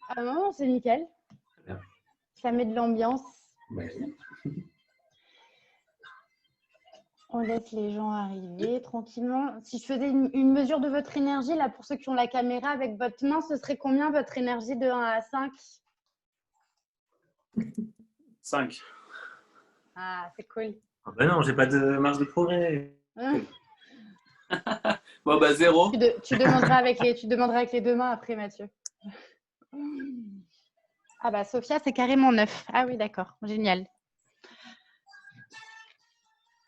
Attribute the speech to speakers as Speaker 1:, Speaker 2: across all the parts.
Speaker 1: Ah non, c'est nickel.
Speaker 2: Bien.
Speaker 1: Ça met de l'ambiance.
Speaker 2: Ouais.
Speaker 1: On laisse les gens arriver tranquillement. Si je faisais une mesure de votre énergie, là, pour ceux qui ont la caméra avec votre main, ce serait combien votre énergie de 1 à 5?
Speaker 3: 5.
Speaker 1: Ah, c'est cool.
Speaker 2: Ah bah non, j'ai pas de marge de progrès.
Speaker 3: Bon, bah 0.
Speaker 1: Tu demanderas avec les deux mains après, Mathieu. Ah bah, Sophia, c'est carrément 9. Ah oui, d'accord. Génial.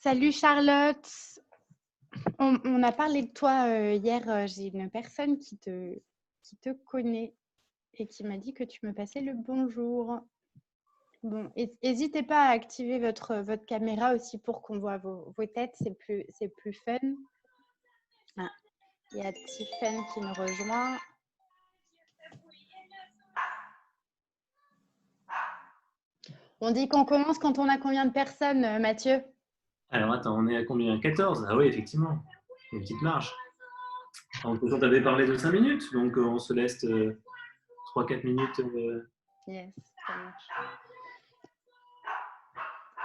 Speaker 1: Salut Charlotte. On a parlé de toi hier. J'ai une personne qui te connaît et qui m'a dit que tu me passais le bonjour. Bon, n'hésitez pas à activer votre caméra aussi pour qu'on voit vos têtes. C'est plus fun. Ah, il y a Tiffen qui nous rejoint. On dit qu'on commence quand on a combien de personnes, Mathieu?
Speaker 2: Alors attends, on est à combien? 14? Ah oui, effectivement. Une petite marge. En tout cas, tu avais parlé de 5 minutes, donc on se laisse 3-4 minutes.
Speaker 1: Yes, ça marche.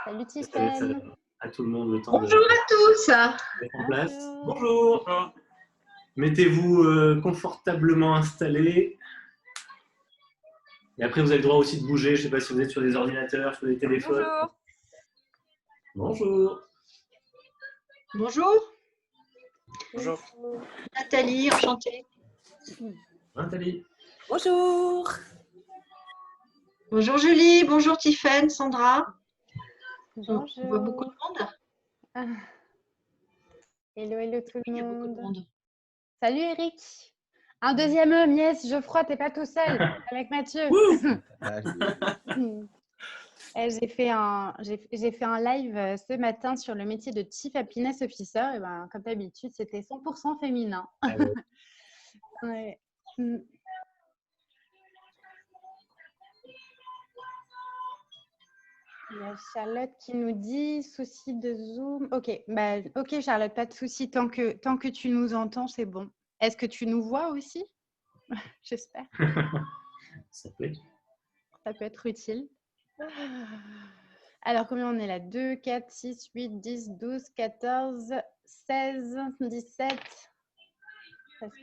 Speaker 1: Salut
Speaker 2: Ça laisse
Speaker 1: Tiffen.
Speaker 2: à tout le monde le temps
Speaker 4: Bonjour à tous.
Speaker 2: de mettre en place. Bonjour. Mettez-vous confortablement installés. Et après, vous avez le droit aussi de bouger. Je ne sais pas si vous êtes sur des ordinateurs, sur des téléphones.
Speaker 4: Bonjour.
Speaker 2: Bonjour.
Speaker 4: Bonjour. Nathalie, enchantée.
Speaker 2: Nathalie.
Speaker 5: Bonjour.
Speaker 4: Bonjour Julie, bonjour Tiffen, Sandra.
Speaker 1: Bonjour.
Speaker 4: On voit beaucoup de monde.
Speaker 1: Ah. Hello tout le
Speaker 4: Il y a beaucoup de
Speaker 1: monde.
Speaker 4: monde.
Speaker 1: Salut Eric. Un deuxième homme, yes, Geoffroy, t'es pas tout seul avec Mathieu. J'ai fait un live ce matin sur le métier de Chief Happiness Officer. Et ben, comme d'habitude, c'était 100% féminin.
Speaker 2: Ah ouais.
Speaker 1: Ouais. Il y a Charlotte qui nous dit souci de Zoom. Ok, ok Charlotte, pas de souci. Tant que tu nous entends, c'est bon. Est-ce que tu nous vois aussi? J'espère.
Speaker 2: Ça peut être.
Speaker 1: Ça peut être utile. Alors, combien on est là? 2, 4, 6, 8, 10, 12, 14, 16, 17.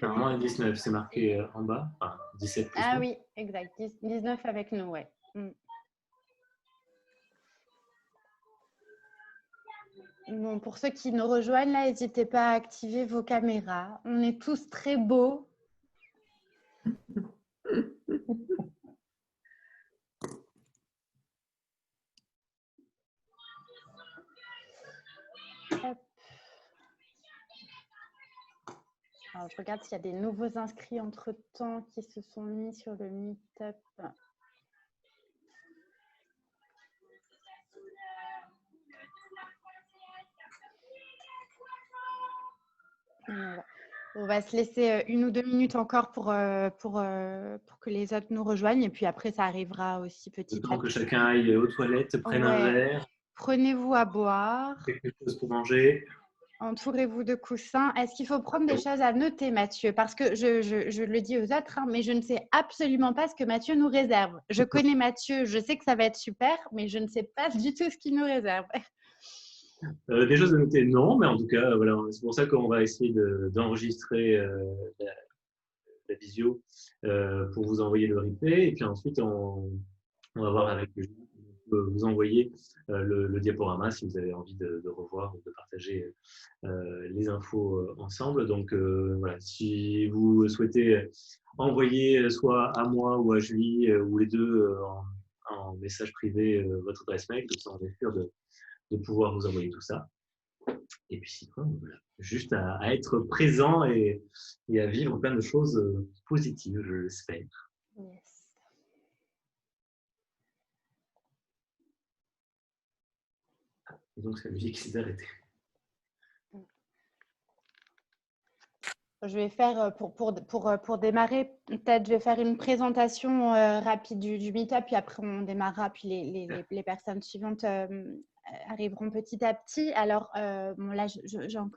Speaker 2: Moins 19, c'est marqué en bas. Enfin, 17 plus.
Speaker 1: Ah oui, exact. 19 avec nous, ouais. Bon, pour ceux qui nous rejoignent, là, n'hésitez pas à activer vos caméras. On est tous très beaux. Hop. Alors, je regarde s'il y a des nouveaux inscrits entre-temps qui se sont mis sur le Meetup. On va se laisser 1 ou 2 minutes encore pour que les autres nous rejoignent. Et puis après, ça arrivera aussi petit à petit.
Speaker 2: Le temps que chacun aille aux toilettes, prenne un verre.
Speaker 1: Prenez-vous à boire.
Speaker 2: Quelque chose pour manger.
Speaker 1: Entourez-vous de coussins. Est-ce qu'il faut prendre des choses à noter, Mathieu? Parce que je le dis aux autres, hein, mais je ne sais absolument pas ce que Mathieu nous réserve. Je connais Mathieu, je sais que ça va être super, mais je ne sais pas du tout ce qu'il nous réserve.
Speaker 2: Des choses à noter, non, mais en tout cas, voilà, c'est pour ça qu'on va essayer d'enregistrer la visio pour vous envoyer le replay. Et puis ensuite, on va voir avec le vous envoyer le diaporama si vous avez envie de revoir ou de partager les infos ensemble. Donc voilà, si vous souhaitez envoyer soit à moi ou à Julie ou les deux en message privé votre adresse mail, comme ça on est sûr de pouvoir vous envoyer tout ça. Et puis sinon, voilà, juste à être présent et à vivre plein de choses positives, je l'espère.
Speaker 1: Yes.
Speaker 2: Et donc, c'est la musique qui s'est arrêtée.
Speaker 1: Je vais faire, pour démarrer, peut-être je vais faire une présentation rapide du Meetup, puis après on démarrera, puis les personnes suivantes arriveront petit à petit. Alors, bon, là,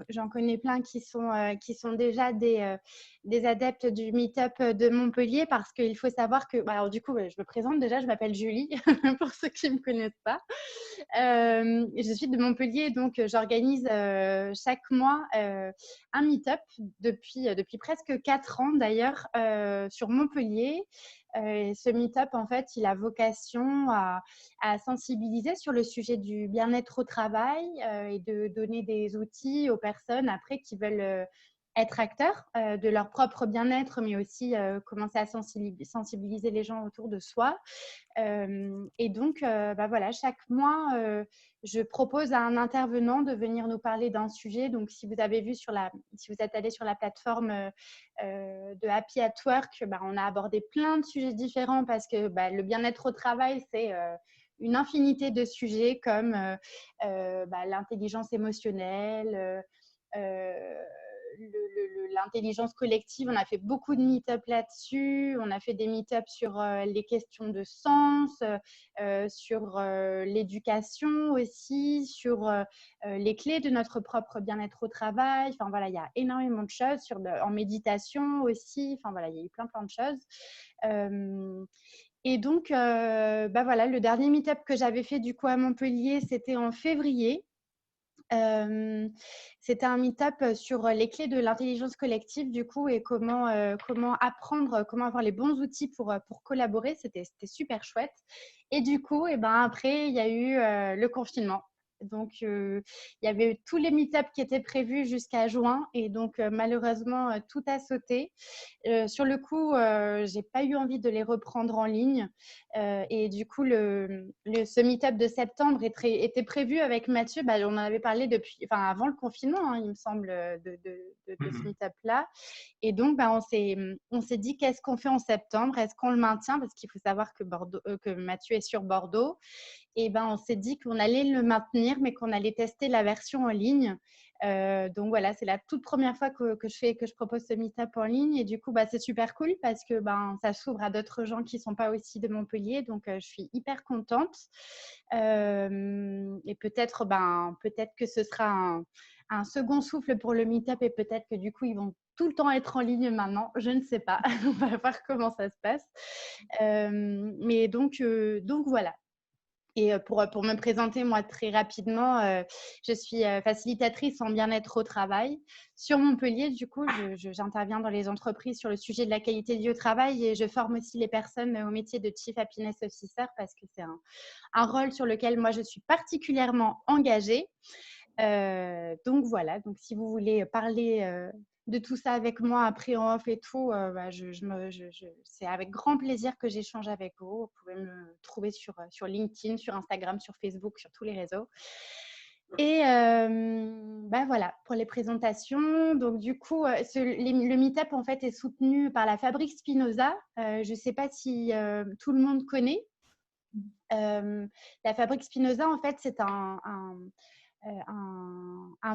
Speaker 1: j'en connais plein qui sont déjà des adeptes du meet-up de Montpellier parce qu'il faut savoir que, alors, du coup, je me présente déjà, je m'appelle Julie, pour ceux qui ne me connaissent pas. Je suis de Montpellier, donc j'organise chaque mois un meet-up depuis presque 4 ans d'ailleurs sur Montpellier. Ce meet-up, en fait, il a vocation à sensibiliser sur le sujet du bien-être au travail et de donner des outils aux personnes après qui veulent être acteurs de leur propre bien-être, mais aussi commencer à sensibiliser les gens autour de soi. Et donc, voilà, chaque mois, je propose à un intervenant de venir nous parler d'un sujet. Donc, si vous êtes allé sur la plateforme de Happy at Work, on a abordé plein de sujets différents parce que le bien-être au travail, c'est une infinité de sujets comme l'intelligence émotionnelle, l'intelligence collective. On a fait beaucoup de meet-up là-dessus. On a fait des meet-up sur les questions de sens, sur l'éducation aussi, sur les clés de notre propre bien-être au travail. Enfin, voilà, il y a énormément de choses en méditation aussi. Enfin, voilà, il y a eu plein de choses. Et donc, voilà, le dernier meet-up que j'avais fait du coup à Montpellier, c'était en février. C'était un meet-up sur les clés de l'intelligence collective du coup et comment apprendre, comment avoir les bons outils pour collaborer. C'était super chouette. Et du coup, après, il y a eu le confinement. Donc, il y avait tous les meet-ups qui étaient prévus jusqu'à juin et donc malheureusement, tout a sauté. Sur le coup, j'ai pas eu envie de les reprendre en ligne et du coup, ce meet-up de septembre était prévu avec Mathieu. On en avait parlé avant le confinement, hein, il me semble, de ce meet-up-là. Et donc, on s'est dit qu'est-ce qu'on fait en septembre? Est-ce qu'on le maintient? Parce qu'il faut savoir que Mathieu est sur Bordeaux. Et on s'est dit qu'on allait le maintenir, mais qu'on allait tester la version en ligne. Donc voilà, c'est la toute première fois que je propose ce meet-up en ligne. Et du coup, c'est super cool parce que ça s'ouvre à d'autres gens qui ne sont pas aussi de Montpellier. Donc, je suis hyper contente. Et peut-être que ce sera un second souffle pour le meet-up et peut-être que du coup, ils vont tout le temps être en ligne maintenant. Je ne sais pas. On va voir comment ça se passe. Mais donc voilà. Et pour me présenter, moi, très rapidement, je suis facilitatrice en bien-être au travail. Sur Montpellier, du coup, j'interviens dans les entreprises sur le sujet de la qualité de vie au travail et je forme aussi les personnes au métier de Chief Happiness Officer parce que c'est un rôle sur lequel moi, je suis particulièrement engagée. Donc voilà, donc si vous voulez parler de tout ça avec moi après en off et tout, c'est avec grand plaisir que j'échange avec vous. Vous pouvez me trouver sur LinkedIn, sur Instagram, sur Facebook, sur tous les réseaux. Et voilà, pour les présentations. Donc du coup, le meet-up en fait est soutenu par la Fabrique Spinoza. Je ne sais pas si tout le monde connaît. La Fabrique Spinoza, en fait, c'est un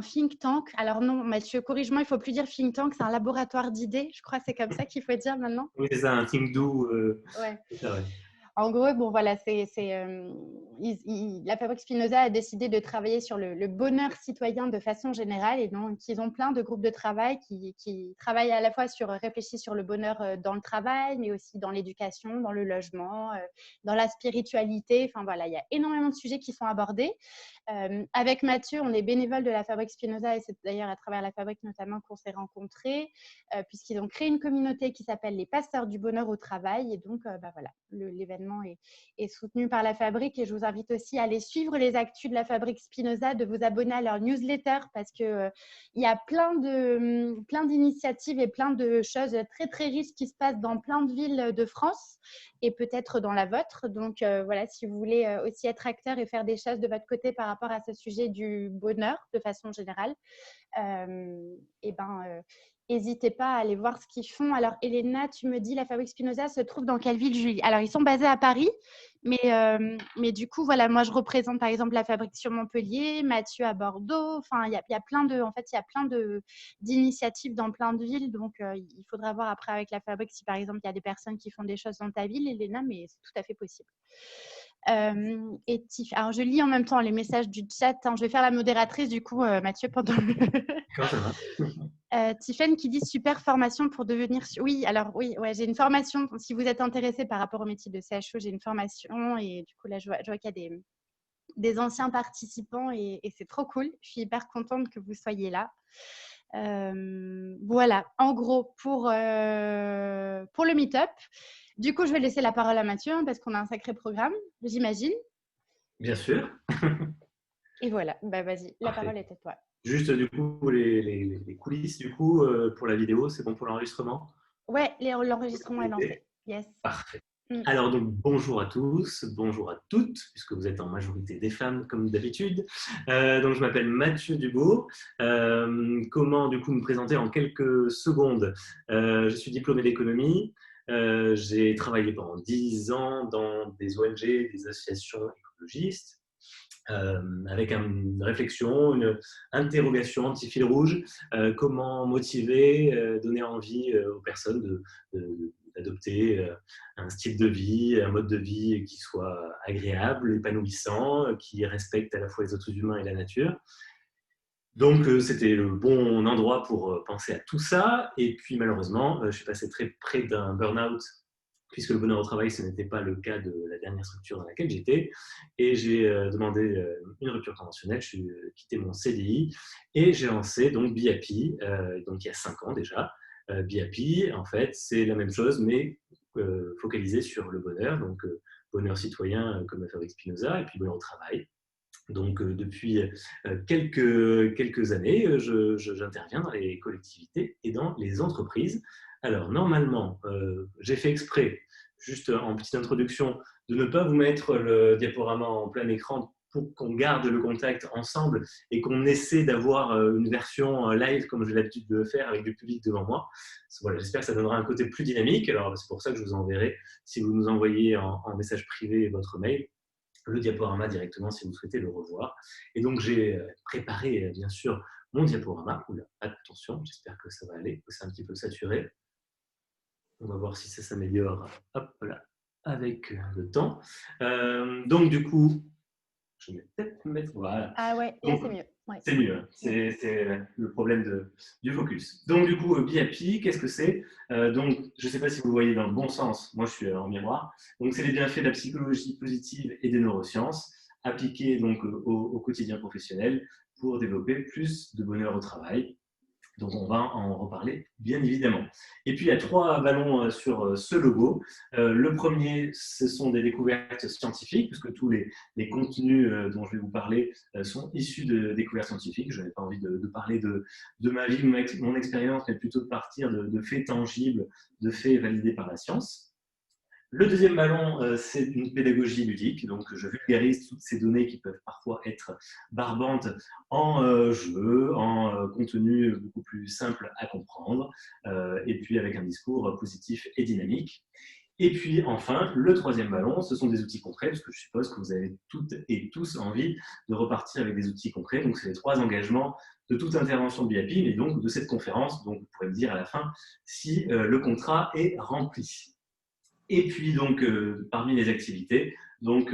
Speaker 1: think tank. Alors non, Mathieu, corrige-moi, il ne faut plus dire think tank, c'est un laboratoire d'idées. Je crois que c'est comme ça qu'il faut dire maintenant.
Speaker 2: Oui, c'est ça, un think do.
Speaker 1: Ouais.
Speaker 2: C'est ça, ouais.
Speaker 1: En gros, bon, voilà, la Fabrique Spinoza a décidé de travailler sur le bonheur citoyen de façon générale et donc ils ont plein de groupes de travail qui travaillent à la fois réfléchissent sur le bonheur dans le travail, mais aussi dans l'éducation, dans le logement, dans la spiritualité. Enfin voilà, il y a énormément de sujets qui sont abordés. Avec Mathieu, on est bénévole de la Fabrique Spinoza et c'est d'ailleurs à travers la Fabrique notamment qu'on s'est rencontrés puisqu'ils ont créé une communauté qui s'appelle les Pasteurs du bonheur au travail et donc voilà, l'événement est soutenu par la Fabrique et je vous invite aussi à aller suivre les actus de la Fabrique Spinoza, de vous abonner à leur newsletter parce qu'il y a plein d'initiatives et plein de choses très très riches qui se passent dans plein de villes de France et peut-être dans la vôtre. Donc voilà, si vous voulez aussi être acteur et faire des choses de votre côté par rapport à ce sujet du bonheur de façon générale, n'hésitez pas à aller voir ce qu'ils font. Alors, Elena, tu me dis, la Fabrique Spinoza se trouve dans quelle ville, Julie? Alors, ils sont basés à Paris, Mais du coup, voilà, moi, je représente par exemple la fabrique sur Montpellier, Mathieu à Bordeaux. Enfin, il y a plein de, en fait, il y a plein d'initiatives dans plein de villes. Donc, il faudra voir après avec la fabrique si par exemple il y a des personnes qui font des choses dans ta ville, Elena, mais c'est tout à fait possible. Alors, je lis en même temps les messages du chat. Hein. Je vais faire la modératrice du coup, Mathieu, pendant le.
Speaker 2: Quand ça va.
Speaker 1: Tiffen qui dit super formation pour devenir. Oui, alors oui, ouais, j'ai une formation. Si vous êtes intéressé par rapport au métier de CHO, j'ai une formation et du coup là, je vois qu'il y a des anciens participants et c'est trop cool. Je suis hyper contente que vous soyez là. Voilà, en gros pour le meet-up. Du coup, je vais laisser la parole à Mathieu hein, parce qu'on a un sacré programme, j'imagine.
Speaker 2: Bien sûr.
Speaker 1: Et voilà, bah, vas-y, la
Speaker 2: Parfait.
Speaker 1: parole est à toi.
Speaker 2: Juste du coup, les coulisses du coup, pour la vidéo, c'est bon pour l'enregistrement?
Speaker 1: Ouais, l'enregistrement est lancé. Yes.
Speaker 2: Parfait. Alors donc bonjour à tous, bonjour à toutes, puisque vous êtes en majorité des femmes comme d'habitude. Donc je m'appelle Mathieu Dubourg. Comment du coup me présenter en quelques secondes? Je suis diplômé d'économie. J'ai travaillé pendant 10 ans dans des ONG, des associations écologistes. Avec une réflexion, une interrogation, un petit fil rouge, comment motiver, donner envie aux personnes d'adopter un style de vie, un mode de vie qui soit agréable, épanouissant, qui respecte à la fois les autres humains et la nature. Donc, c'était le bon endroit pour penser à tout ça. Et puis, malheureusement, je suis passé très près d'un burn-out puisque le bonheur au travail, ce n'était pas le cas de la dernière structure dans laquelle j'étais. Et j'ai demandé une rupture conventionnelle, je suis quitté mon CDI et j'ai lancé donc BeHappy, donc il y a 5 ans déjà. BeHappy, en fait, c'est la même chose, mais focalisé sur le bonheur, donc bonheur citoyen comme la fabrique Spinoza, et puis bonheur au travail. Donc, depuis quelques années, j'interviens dans les collectivités et dans les entreprises. Alors, normalement, j'ai fait exprès, juste en petite introduction, de ne pas vous mettre le diaporama en plein écran pour qu'on garde le contact ensemble et qu'on essaie d'avoir une version live comme j'ai l'habitude de le faire avec du public devant moi. Voilà, j'espère que ça donnera un côté plus dynamique. Alors, c'est pour ça que je vous enverrai, si vous nous envoyez en message privé votre mail, le diaporama directement si vous souhaitez le revoir. Et donc, j'ai préparé, bien sûr, mon diaporama. Oula, attention, j'espère que ça va aller, c'est un petit peu saturé. On va voir si ça s'améliore. Hop là, avec le temps. Donc, du coup, je vais peut-être me mettre. Voilà.
Speaker 1: Ah ouais, là c'est mieux. Ouais.
Speaker 2: C'est mieux, hein. C'est le problème du focus. Donc, du coup, BeHappy, qu'est-ce que c'est? Donc, je ne sais pas si vous le voyez dans le bon sens, moi je suis en miroir. Donc, c'est les bienfaits de la psychologie positive et des neurosciences appliqués donc, au quotidien professionnel pour développer plus de bonheur au travail. Donc, on va en reparler, bien évidemment. Et puis, il y a 3 ballons sur ce logo. Le premier, ce sont des découvertes scientifiques, puisque tous les contenus dont je vais vous parler sont issus de découvertes scientifiques. Je n'avais pas envie de parler de ma vie, de mon expérience, mais plutôt de partir de faits tangibles, de faits validés par la science. Le deuxième ballon, c'est une pédagogie ludique. Donc, je vulgarise toutes ces données qui peuvent parfois être barbantes en jeu, en contenu beaucoup plus simple à comprendre, et puis avec un discours positif et dynamique. Et puis enfin, le troisième ballon, ce sont des outils concrets, parce que je suppose que vous avez toutes et tous envie de repartir avec des outils concrets. Donc, c'est les 3 engagements de toute intervention de BeHappy, mais donc de cette conférence. Donc, vous pourrez me dire à la fin si le contrat est rempli. Et puis, donc, parmi les activités, donc,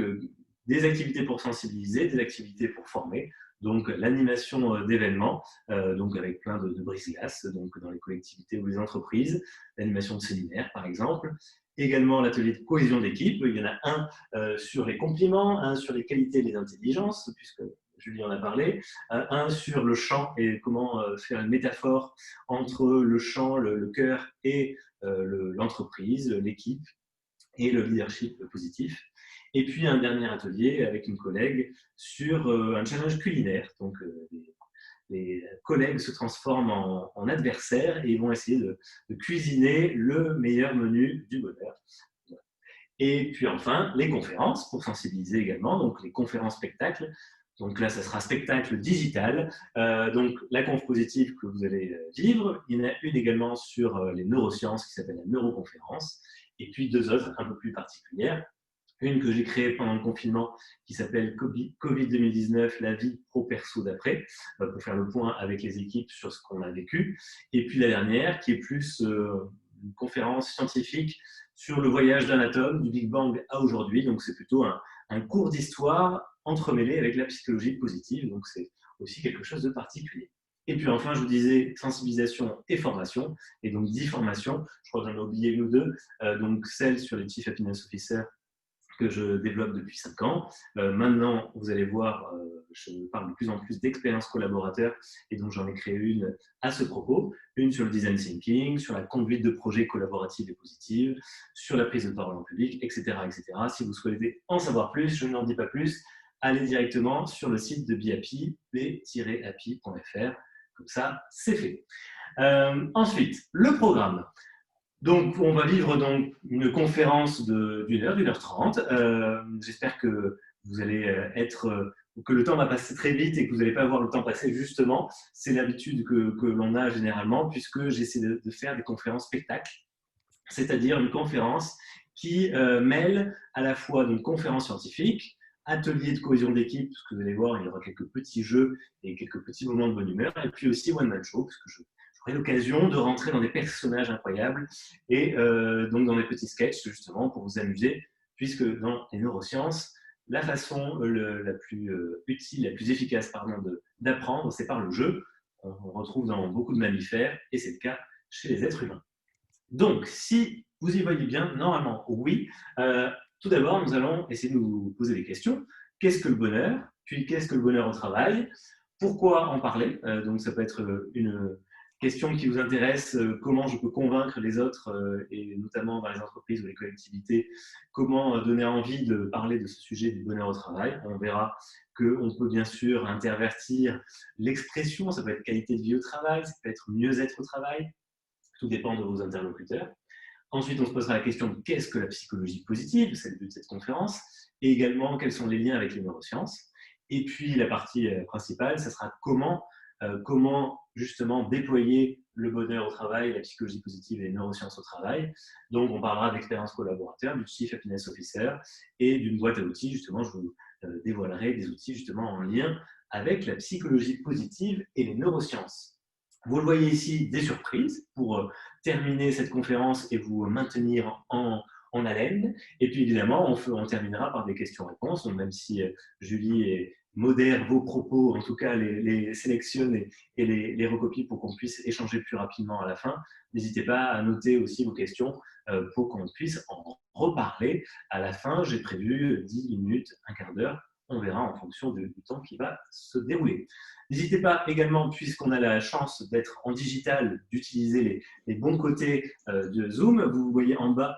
Speaker 2: des activités pour sensibiliser, des activités pour former, donc l'animation d'événements, donc avec plein de brise-glace, donc dans les collectivités ou les entreprises, l'animation de séminaires, par exemple. Également l'atelier de cohésion d'équipe. Il y en a un sur les compliments, un sur les qualités et les intelligences, puisque Julie en a parlé, un sur le chant et comment faire une métaphore entre le chant, le cœur et l'entreprise, l'équipe, et le leadership positif. Et puis un dernier atelier avec une collègue sur un challenge culinaire. Donc les collègues se transforment en adversaires et ils vont essayer de cuisiner le meilleur menu du bonheur. Et puis enfin, les conférences pour sensibiliser également, donc les conférences spectacles. Donc là, ça sera spectacle digital. Donc la conf positive que vous allez vivre. Il y en a une également sur les neurosciences qui s'appelle la neuroconférence. Et puis 2 autres un peu plus particulières. Une que j'ai créée pendant le confinement qui s'appelle Covid 2019, la vie pro-perso d'après, pour faire le point avec les équipes sur ce qu'on a vécu. Et puis la dernière qui est plus une conférence scientifique sur le voyage d'un atome, du Big Bang à aujourd'hui. Donc c'est plutôt un cours d'histoire entremêlé avec la psychologie positive. Donc c'est aussi quelque chose de particulier. Et puis enfin, je vous disais sensibilisation et formation. Et donc 10 formations, je crois que j'en ai oublié une ou deux. Donc celle sur les Chief Happiness Officers que je développe depuis 5 ans. Maintenant, vous allez voir, je parle de plus en plus d'expériences collaborateurs et donc j'en ai créé une à ce propos, une sur le design thinking, sur la conduite de projets collaboratifs et positifs, sur la prise de parole en public, etc., etc. Si vous souhaitez en savoir plus, je n'en dis pas plus, allez directement sur le site de BeHappy, b-happy.fr. Comme ça, c'est fait. Ensuite, le programme. Donc, on va vivre donc une conférence d'une heure 30. J'espère que vous allez que le temps va passer très vite et que vous n'allez pas voir le temps passer justement. C'est l'habitude que l'on a généralement puisque j'essaie de faire des conférences spectacles, c'est-à-dire une conférence qui mêle à la fois une conférence scientifique, atelier de cohésion d'équipe, parce que vous allez voir, il y aura quelques petits jeux et quelques petits moments de bonne humeur, et puis aussi One Man Show, parce que j'aurai l'occasion de rentrer dans des personnages incroyables et donc dans des petits sketchs, justement, pour vous amuser, puisque dans les neurosciences, la façon la plus utile, la plus efficace d'apprendre, c'est par le jeu. On retrouve dans beaucoup de mammifères, et c'est le cas chez les êtres humains. Donc, si vous y voyez bien, normalement, oui. Tout d'abord, nous allons essayer de nous poser des questions. Qu'est-ce que le bonheur? Puis, qu'est-ce que le bonheur au travail? Pourquoi en parler? Donc, ça peut être une question qui vous intéresse. Comment je peux convaincre les autres, et notamment dans les entreprises ou les collectivités, comment donner envie de parler de ce sujet du bonheur au travail? On verra qu'on peut bien sûr intervertir l'expression. Ça peut être qualité de vie au travail, ça peut être mieux-être au travail. Tout dépend de vos interlocuteurs. Ensuite, on se posera la question de qu'est-ce que la psychologie positive, c'est le but de cette conférence, et également quels sont les liens avec les neurosciences. Et puis la partie principale, ça sera comment justement déployer le bonheur au travail, la psychologie positive et les neurosciences au travail. Donc on parlera d'expérience collaborateur, du Chief Happiness Officer et d'une boîte à outils. Justement, je vous dévoilerai des outils justement en lien avec la psychologie positive et les neurosciences. Vous le voyez ici, des surprises pour terminer cette conférence et vous maintenir en haleine. Et puis évidemment, on terminera par des questions-réponses. Donc même si Julie modère vos propos, en tout cas les sélectionne et les recopie pour qu'on puisse échanger plus rapidement à la fin, n'hésitez pas à noter aussi vos questions pour qu'on puisse en reparler. À la fin, j'ai prévu 10 minutes, un quart d'heure. On verra en fonction du temps qui va se dérouler. N'hésitez pas également, puisqu'on a la chance d'être en digital, d'utiliser les bons côtés de Zoom. Vous voyez en bas,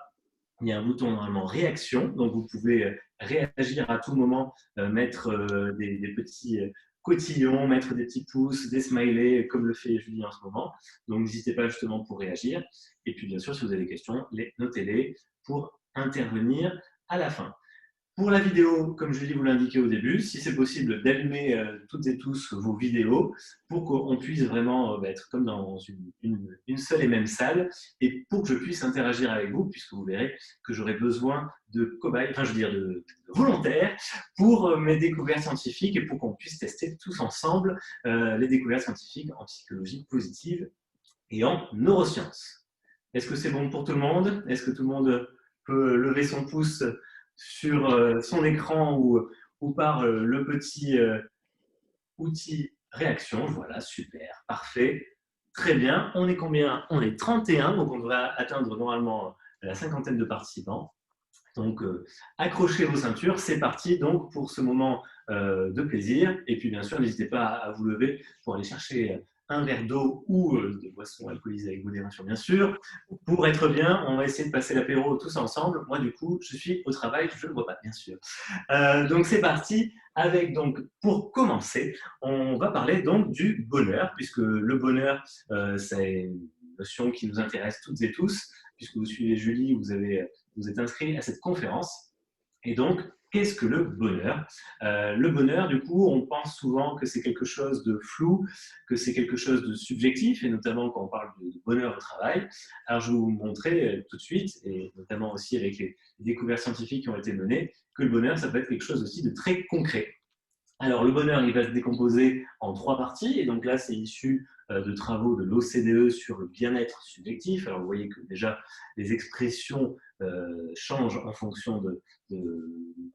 Speaker 2: il y a un bouton normalement réaction, donc vous pouvez réagir à tout moment, mettre des petits cotillons, mettre des petits pouces, des smileys, comme le fait Julie en ce moment. Donc n'hésitez pas justement pour réagir. Et puis bien sûr, si vous avez des questions, notez-les pour intervenir à la fin. Pour la vidéo, comme Julie vous l'indiquait au début, si c'est possible d'allumer toutes et tous vos vidéos pour qu'on puisse vraiment être comme dans une seule et même salle et pour que je puisse interagir avec vous, puisque vous verrez que j'aurai besoin de cobayes, de volontaires pour mes découvertes scientifiques et pour qu'on puisse tester tous ensemble les découvertes scientifiques en psychologie positive et en neurosciences. Est-ce que c'est bon pour tout le monde? Est-ce que tout le monde peut lever son pouce sur son écran ou par le petit outil réaction? Voilà, super, parfait, très bien. On est combien? On est 31, donc on devrait atteindre normalement la cinquantaine de participants. Donc, accrochez vos ceintures, c'est parti donc pour ce moment de plaisir. Et puis, bien sûr, n'hésitez pas à vous lever pour aller chercher un verre d'eau ou des boissons alcoolisées avec modération, bien sûr. Pour être bien, on va essayer de passer l'apéro tous ensemble. Moi, du coup, je suis au travail, je ne bois pas, bien sûr. Donc, c'est parti. Avec, donc, pour commencer, on va parler donc du bonheur, puisque le bonheur, c'est une notion qui nous intéresse toutes et tous, puisque vous suivez Julie, vous êtes inscrit à cette conférence. Et donc, Qu'est-ce que le bonheur? Le bonheur, du coup, on pense souvent que c'est quelque chose de flou, que c'est quelque chose de subjectif, et notamment quand on parle de bonheur au travail. Alors, je vais vous montrer tout de suite, et notamment aussi avec les découvertes scientifiques qui ont été menées, que le bonheur, ça peut être quelque chose aussi de très concret. Alors, le bonheur, il va se décomposer en 3 parties. Et donc là, c'est issu de travaux de l'OCDE sur le bien-être subjectif. Alors, vous voyez que déjà, les expressions changent en fonction de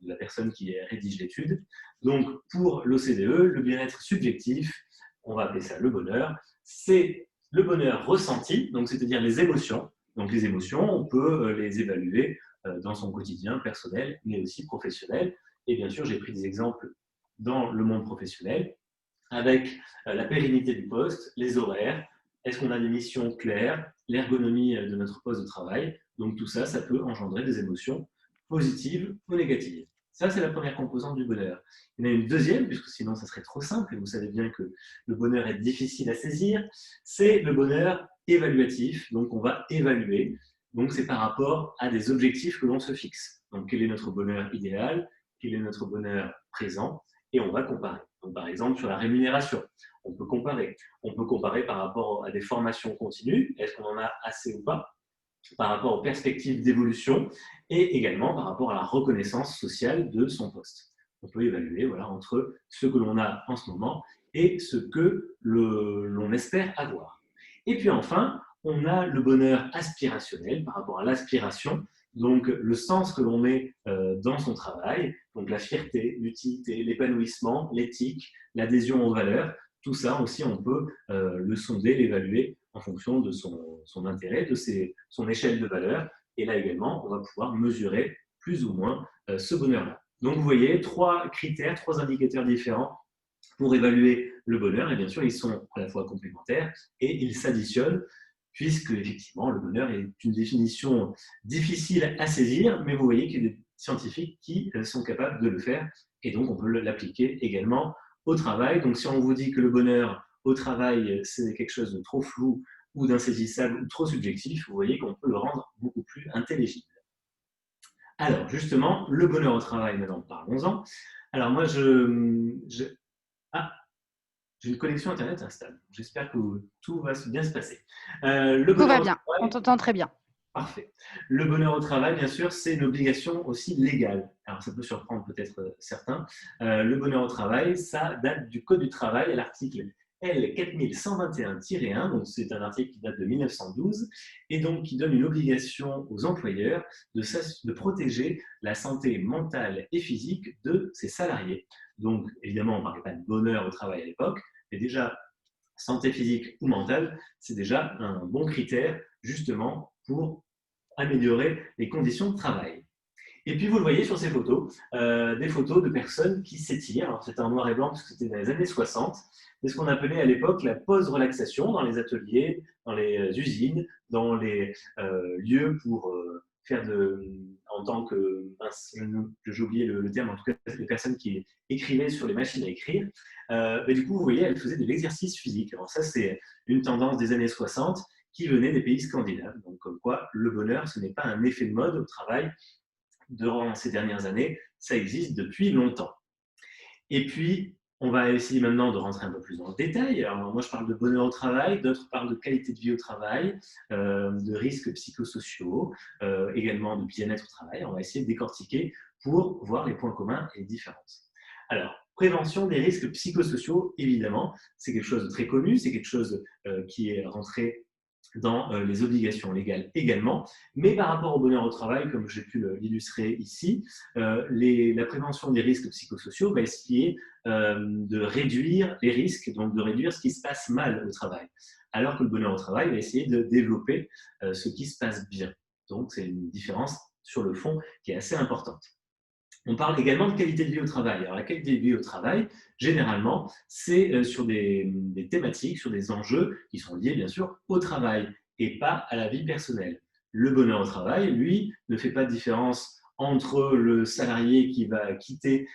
Speaker 2: la personne qui rédige l'étude. Donc, pour l'OCDE, le bien-être subjectif, on va appeler ça le bonheur, c'est le bonheur ressenti, donc c'est-à-dire les émotions. Donc, les émotions, on peut les évaluer dans son quotidien personnel, mais aussi professionnel. Et bien sûr, j'ai pris des exemples dans le monde professionnel, avec la pérennité du poste, les horaires, est-ce qu'on a des missions claires, l'ergonomie de notre poste de travail. Donc tout ça, ça peut engendrer des émotions positives ou négatives. Ça, c'est la première composante du bonheur. Il y en a une deuxième, puisque sinon ça serait trop simple, et vous savez bien que le bonheur est difficile à saisir, c'est le bonheur évaluatif. Donc on va évaluer, donc c'est par rapport à des objectifs que l'on se fixe. Donc quel est notre bonheur idéal, quel est notre bonheur présent, et on va comparer. Donc, par exemple, sur la rémunération, on peut comparer. On peut comparer par rapport à des formations continues, est-ce qu'on en a assez ou pas, par rapport aux perspectives d'évolution, et également par rapport à la reconnaissance sociale de son poste. On peut évaluer voilà, entre ce que l'on a en ce moment et ce que l'on espère avoir. Et puis enfin, on a le bonheur aspirationnel par rapport à l'aspiration, donc le sens que l'on met dans son travail, donc la fierté, l'utilité, l'épanouissement, l'éthique, l'adhésion aux valeurs, tout ça aussi on peut le sonder, l'évaluer en fonction de son intérêt, de son échelle de valeur. Et là également, on va pouvoir mesurer plus ou moins ce bonheur-là. Donc vous voyez, 3 critères, 3 indicateurs différents pour évaluer le bonheur. Et bien sûr, ils sont à la fois complémentaires et ils s'additionnent, puisque effectivement, le bonheur est une définition difficile à saisir, mais vous voyez qu'il y a des scientifiques qui sont capables de le faire. Et donc, on peut l'appliquer également au travail. Donc, si on vous dit que le bonheur au travail, c'est quelque chose de trop flou ou d'insaisissable ou trop subjectif, vous voyez qu'on peut le rendre beaucoup plus intelligible. Alors, justement, le bonheur au travail, maintenant, parlons-en. Alors, moi, j'ai une connexion Internet instable. J'espère que tout va bien se passer.
Speaker 1: Tout va bien, on t'entend très bien.
Speaker 2: Parfait. Le bonheur au travail, bien sûr, c'est une obligation aussi légale. Alors, ça peut surprendre peut-être certains. Le bonheur au travail, ça date du Code du travail à l'article L4121-1, donc c'est un article qui date de 1912, et donc qui donne une obligation aux employeurs de protéger la santé mentale et physique de ses salariés. Donc, évidemment, on ne parlait pas de bonheur au travail à l'époque, mais déjà, santé physique ou mentale, c'est déjà un bon critère, justement, pour améliorer les conditions de travail. Et puis, vous le voyez sur ces photos, des photos de personnes qui s'étirent. Alors, c'était en noir et blanc parce que c'était dans les années 60. C'est ce qu'on appelait à l'époque la pause relaxation dans les ateliers, dans les usines, dans les lieux pour faire en tant que, j'ai oublié le terme, en tout cas, les personnes qui écrivaient sur les machines à écrire. Et du coup, vous voyez, elles faisaient de l'exercice physique. Alors ça, c'est une tendance des années 60 qui venait des pays scandinaves. Donc, comme quoi, le bonheur, ce n'est pas un effet de mode au travail. Durant ces dernières années, ça existe depuis longtemps. Et puis, on va essayer maintenant de rentrer un peu plus dans le détail. Alors, moi, je parle de bonheur au travail, d'autres parlent de qualité de vie au travail, de risques psychosociaux, également de bien-être au travail. On va essayer de décortiquer pour voir les points communs et les différences. Alors, prévention des risques psychosociaux, évidemment, c'est quelque chose de très connu, c'est quelque chose qui est rentré dans les obligations légales également, mais par rapport au bonheur au travail, comme j'ai pu l'illustrer ici, la prévention des risques psychosociaux va essayer de réduire les risques, donc de réduire ce qui se passe mal au travail, alors que le bonheur au travail va essayer de développer ce qui se passe bien. Donc c'est une différence sur le fond qui est assez importante. On parle également de qualité de vie au travail. Alors, la qualité de vie au travail, généralement, c'est sur des thématiques, sur des enjeux qui sont liés, bien sûr, au travail et pas à la vie personnelle. Le bonheur au travail, lui, ne fait pas de différence entre le salarié qui va quitter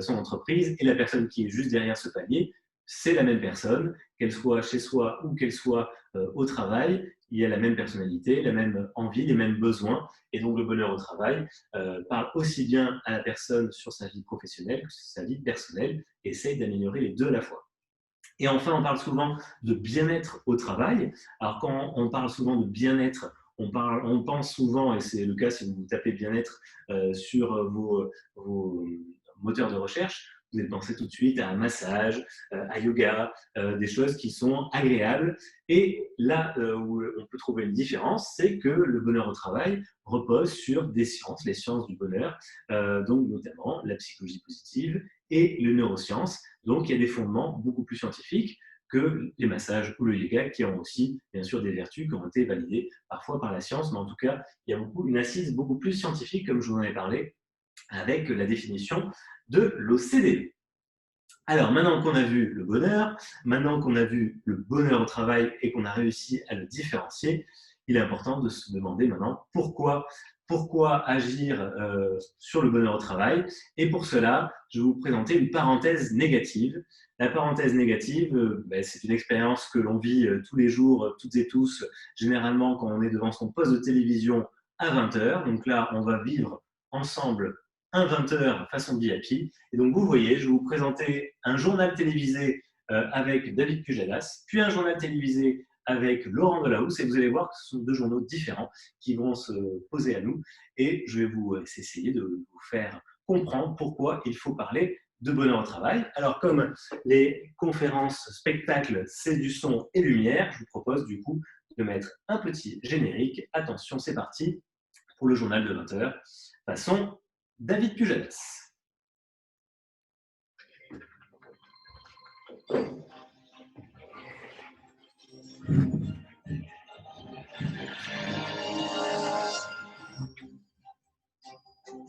Speaker 2: son entreprise et la personne qui est juste derrière ce palier. c'est la même personne, qu'elle soit chez soi ou qu'elle soit au travail, il y a la même personnalité, la même envie, les mêmes besoins. Et donc, le bonheur au travail parle aussi bien à la personne sur sa vie professionnelle que sur sa vie personnelle et essaye d'améliorer les deux à la fois. Et enfin, on parle souvent de bien-être au travail. Alors, quand on parle souvent de bien-être, on pense souvent, et c'est le cas si vous tapez bien-être sur vos moteurs de recherche, vous allez penser tout de suite à un massage, à yoga, des choses qui sont agréables. Et là où on peut trouver une différence, c'est que le bonheur au travail repose sur des sciences, les sciences du bonheur, donc notamment la psychologie positive et les neurosciences. Donc, il y a des fondements beaucoup plus scientifiques que les massages ou le yoga qui ont aussi, bien sûr, des vertus qui ont été validées parfois par la science, mais en tout cas, il y a une assise beaucoup plus scientifique, comme je vous en ai parlé, avec la définition de l'OCDE. Alors, maintenant qu'on a vu le bonheur, maintenant qu'on a vu le bonheur au travail et qu'on a réussi à le différencier, il est important de se demander maintenant pourquoi agir sur le bonheur au travail. Et pour cela, je vais vous présenter une parenthèse négative. La parenthèse négative, c'est une expérience que l'on vit tous les jours, toutes et tous, généralement quand on est devant son poste de télévision à 20h. Donc là, on va vivre ensemble un 20h façon VIP. Et donc, vous voyez, je vais vous présenter un journal télévisé avec David Pujadas, puis un journal télévisé avec Laurent Delahousse, et vous allez voir que ce sont deux journaux différents qui vont se poser à nous. Et je vais vous essayer de vous faire comprendre pourquoi il faut parler de bonheur au travail. Alors, comme les conférences, spectacles, c'est du son et lumière, je vous propose du coup de mettre un petit générique. Attention, c'est parti pour le journal de 20h. Façon David Pujadas.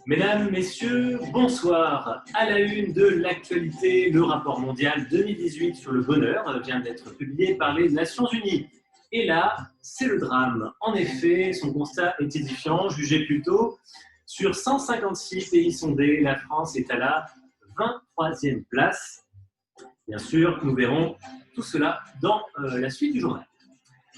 Speaker 2: Mesdames, Messieurs, bonsoir. À la une de l'actualité, le rapport mondial 2018 sur le bonheur vient d'être publié par les Nations Unies. Et là, c'est le drame. En effet, son constat est édifiant, jugé plus tôt. Sur 156 pays sondés, la France est à la 23e place. Bien sûr, nous verrons tout cela dans la suite du journal.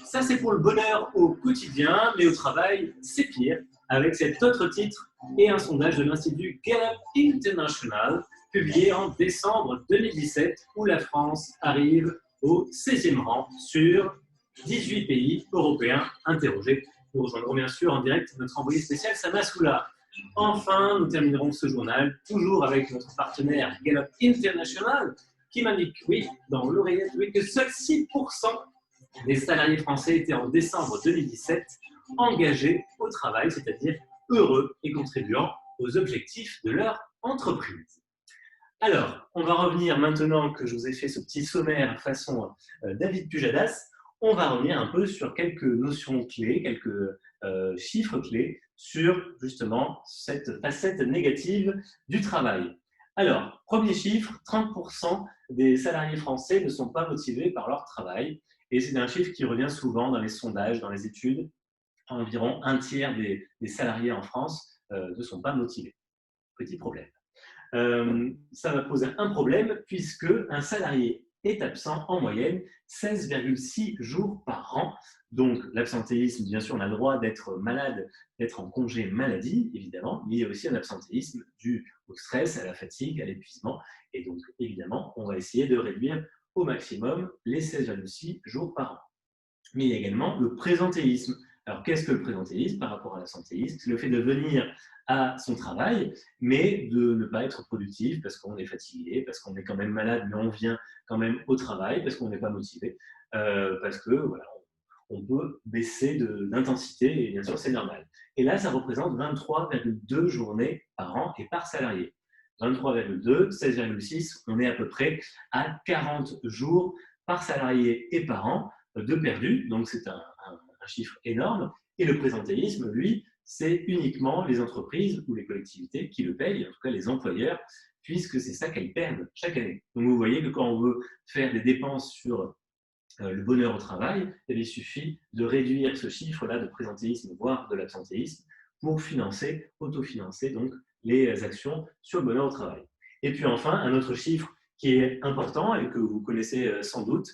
Speaker 2: Ça, c'est pour le bonheur au quotidien, mais au travail, c'est pire, avec cet autre titre et un sondage de l'Institut Gallup International, publié en décembre 2017, où la France arrive au 16e rang sur 18 pays européens interrogés. Nous rejoindrons bien sûr en direct notre envoyé spécial, Sama Soula. Enfin, nous terminerons ce journal toujours avec notre partenaire Gallup International qui m'indique, oui, dans l'oreillette, oui, que seuls 6% des salariés français étaient en décembre 2017 engagés au travail, c'est-à-dire heureux et contribuant aux objectifs de leur entreprise. Alors, on va revenir maintenant que je vous ai fait ce petit sommaire façon David Pujadas, on va revenir un peu sur quelques notions clés, quelques chiffres clés sur justement cette facette négative du travail. Alors, premier chiffre, 30% des salariés français ne sont pas motivés par leur travail. Et c'est un chiffre qui revient souvent dans les sondages, dans les études. Environ un tiers des salariés en France ne sont pas motivés. Petit problème. Ça va poser un problème puisque un salarié est absent en moyenne 16,6 jours par an. Donc, l'absentéisme, bien sûr, on a le droit d'être malade, d'être en congé maladie, évidemment, mais il y a aussi un absentéisme dû au stress, à la fatigue, à l'épuisement. Et donc, évidemment, on va essayer de réduire au maximum les 16,6 jours par an. Mais il y a également le présentéisme. Alors, qu'est-ce que le présentéisme par rapport à l'absentéisme? C'est le fait de venir à son travail, mais de ne pas être productif parce qu'on est fatigué, parce qu'on est quand même malade, mais on vient quand même au travail, parce qu'on n'est pas motivé, parce que voilà, on peut baisser d'intensité, et bien sûr, c'est normal. Et là, ça représente 23,2 journées par an et par salarié. 23,2, 16,6, on est à peu près à 40 jours par salarié et par an de perdu, donc c'est un chiffre énorme. Et le présentéisme, lui, c'est uniquement les entreprises ou les collectivités qui le payent, en tout cas les employeurs, puisque c'est ça qu'elles perdent chaque année. Donc vous voyez que quand on veut faire des dépenses sur le bonheur au travail, il suffit de réduire ce chiffre-là de présentéisme, voire de l'absentéisme, pour financer, autofinancer donc les actions sur le bonheur au travail. Et puis enfin, un autre chiffre qui est important et que vous connaissez sans doute,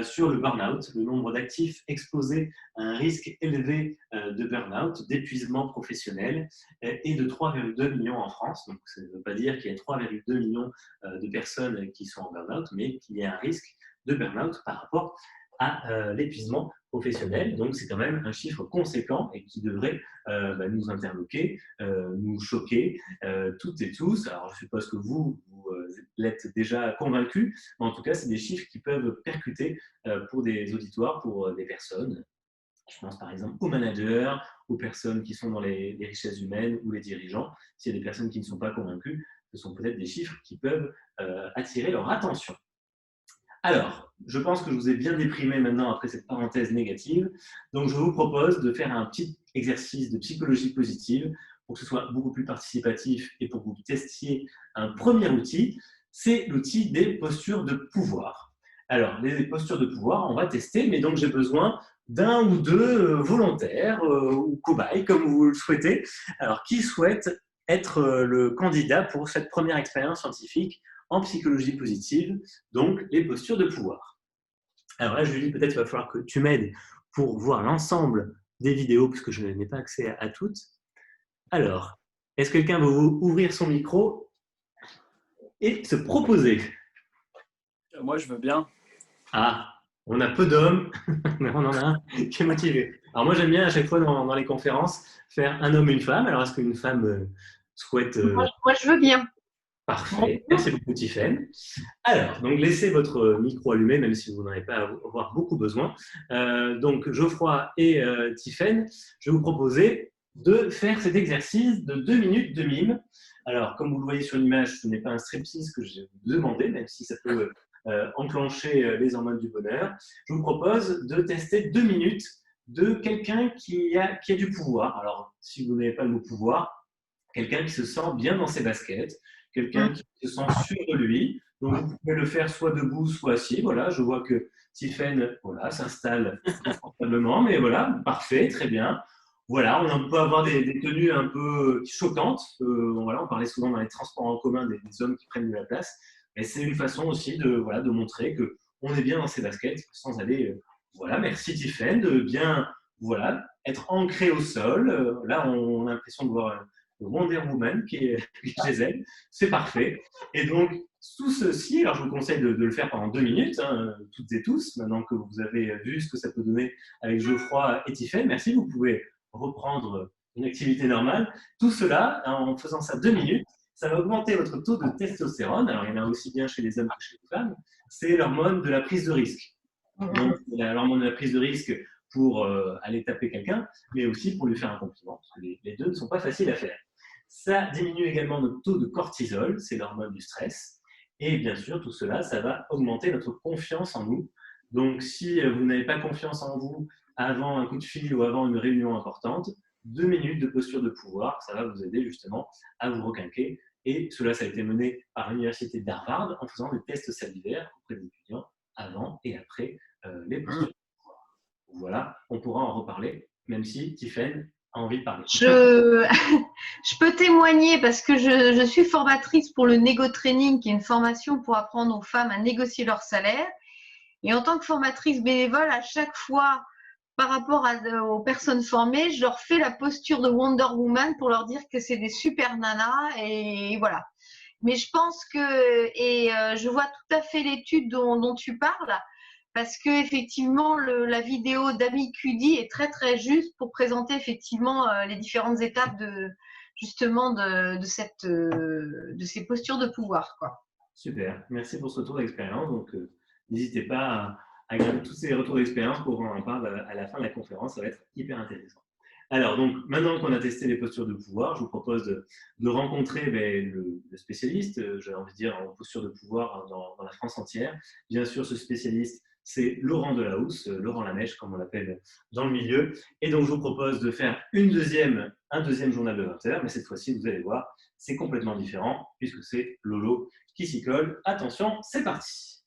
Speaker 2: sur le burn-out, le nombre d'actifs exposés à un risque élevé de burn-out, d'épuisement professionnel, est de 3,2 millions en France. Donc, ça ne veut pas dire qu'il y a 3,2 millions de personnes qui sont en burn-out, mais qu'il y a un risque de burn-out par rapport à l'épuisement professionnel. Donc, c'est quand même un chiffre conséquent et qui devrait nous interloquer, nous choquer, toutes et tous. Alors, je suppose que vous l'êtes déjà convaincus, mais en tout cas, c'est des chiffres qui peuvent percuter pour des auditoires, pour des personnes. Je pense par exemple aux managers, aux personnes qui sont dans les richesses humaines ou les dirigeants. S'il y a des personnes qui ne sont pas convaincues, ce sont peut-être des chiffres qui peuvent attirer leur attention. Alors, je pense que je vous ai bien déprimé maintenant après cette parenthèse négative. Donc, je vous propose de faire un petit exercice de psychologie positive pour que ce soit beaucoup plus participatif et pour que vous testiez un premier outil. C'est l'outil des postures de pouvoir. Alors, les postures de pouvoir, on va tester, mais donc j'ai besoin d'un ou deux volontaires ou cobayes, comme vous le souhaitez. Alors, qui souhaite être le candidat pour cette première expérience scientifique en psychologie positive, donc les postures de pouvoir. Alors là, Julie, peut-être il va falloir que tu m'aides pour voir l'ensemble des vidéos, puisque je n'ai pas accès à toutes. Alors, est-ce que quelqu'un veut ouvrir son micro et se proposer?
Speaker 3: Moi, je veux bien.
Speaker 2: Ah, on a peu d'hommes, mais on en a un qui est motivé. Alors moi, j'aime bien à chaque fois dans les conférences faire un homme et une femme. Alors, est-ce qu'une femme souhaite…
Speaker 4: Moi, je veux bien.
Speaker 2: Parfait, merci beaucoup Tiffaine. Alors, donc laissez votre micro allumé, même si vous n'en avez pas à avoir beaucoup besoin. Donc Geoffroy et Tiffaine, je vais vous proposer de faire cet exercice de 2 minutes de mime. Alors, comme vous le voyez sur l'image, ce n'est pas un striptease que je vais vous demander, même si ça peut enclencher les hormones du bonheur. Je vous propose de tester 2 minutes de quelqu'un qui a du pouvoir. Alors, si vous n'avez pas le mot pouvoir, quelqu'un qui se sent bien dans ses baskets, quelqu'un qui se sent sûr de lui. Donc, vous pouvez le faire soit debout, soit assis. Voilà, je vois que Tiffaine s'installe confortablement, mais voilà, parfait, très bien. Voilà, on peut avoir des tenues un peu choquantes. Voilà, on parlait souvent dans les transports en commun des hommes qui prennent de la place. Mais c'est une façon aussi de montrer qu'on est bien dans ses baskets sans aller… voilà, merci Tiffaine, de bien être ancré au sol. Là, on a l'impression de voir Wonder Woman qui est chez elle. C'est parfait. Et donc, tout ceci, alors je vous conseille de le faire pendant 2 minutes, hein, toutes et tous, maintenant que vous avez vu ce que ça peut donner avec Geoffroy et Tiffaine. Merci, vous pouvez reprendre une activité normale. Tout cela, en faisant ça 2 minutes, ça va augmenter votre taux de testostérone. Alors, il y en a aussi bien chez les hommes que chez les femmes. C'est l'hormone de la prise de risque. Donc, l'hormone de la prise de risque pour aller taper quelqu'un, mais aussi pour lui faire un compliment, parce que les deux ne sont pas faciles à faire. Ça diminue également notre taux de cortisol, c'est l'hormone du stress. Et bien sûr, tout cela, ça va augmenter notre confiance en nous. Donc, si vous n'avez pas confiance en vous avant un coup de fil ou avant une réunion importante, 2 minutes de posture de pouvoir, ça va vous aider justement à vous requinquer. Et cela, ça a été mené par l'université d'Harvard en faisant des tests salivaires auprès des étudiants avant et après les postures de pouvoir. Voilà, on pourra en reparler, même si Tiffaine a envie de parler.
Speaker 4: Je peux témoigner parce que je suis formatrice pour le Négo Training, qui est une formation pour apprendre aux femmes à négocier leur salaire. Et en tant que formatrice bénévole, à chaque fois, par rapport aux personnes formées, je leur fais la posture de Wonder Woman pour leur dire que c'est des super nanas et voilà. Mais je pense que, et je vois tout à fait l'étude dont tu parles, parce que effectivement la vidéo d'Ami Cudi est très très juste pour présenter effectivement les différentes étapes de ces postures de pouvoir, quoi.
Speaker 2: Super, merci pour ce retour d'expérience. Donc, n'hésitez pas à garder tous ces retours d'expérience pour qu'on en parle à la fin de la conférence. Ça va être hyper intéressant. Alors, donc, maintenant qu'on a testé les postures de pouvoir, je vous propose de rencontrer le spécialiste, j'ai envie de dire, en posture de pouvoir dans la France entière. Bien sûr, ce spécialiste, c'est Laurent Delahousse, Laurent Lamèche, comme on l'appelle dans le milieu. Et donc, je vous propose de faire un deuxième journal de 20 heures, mais cette fois-ci, vous allez voir, c'est complètement différent, puisque c'est Lolo qui s'y colle. Attention, c'est parti.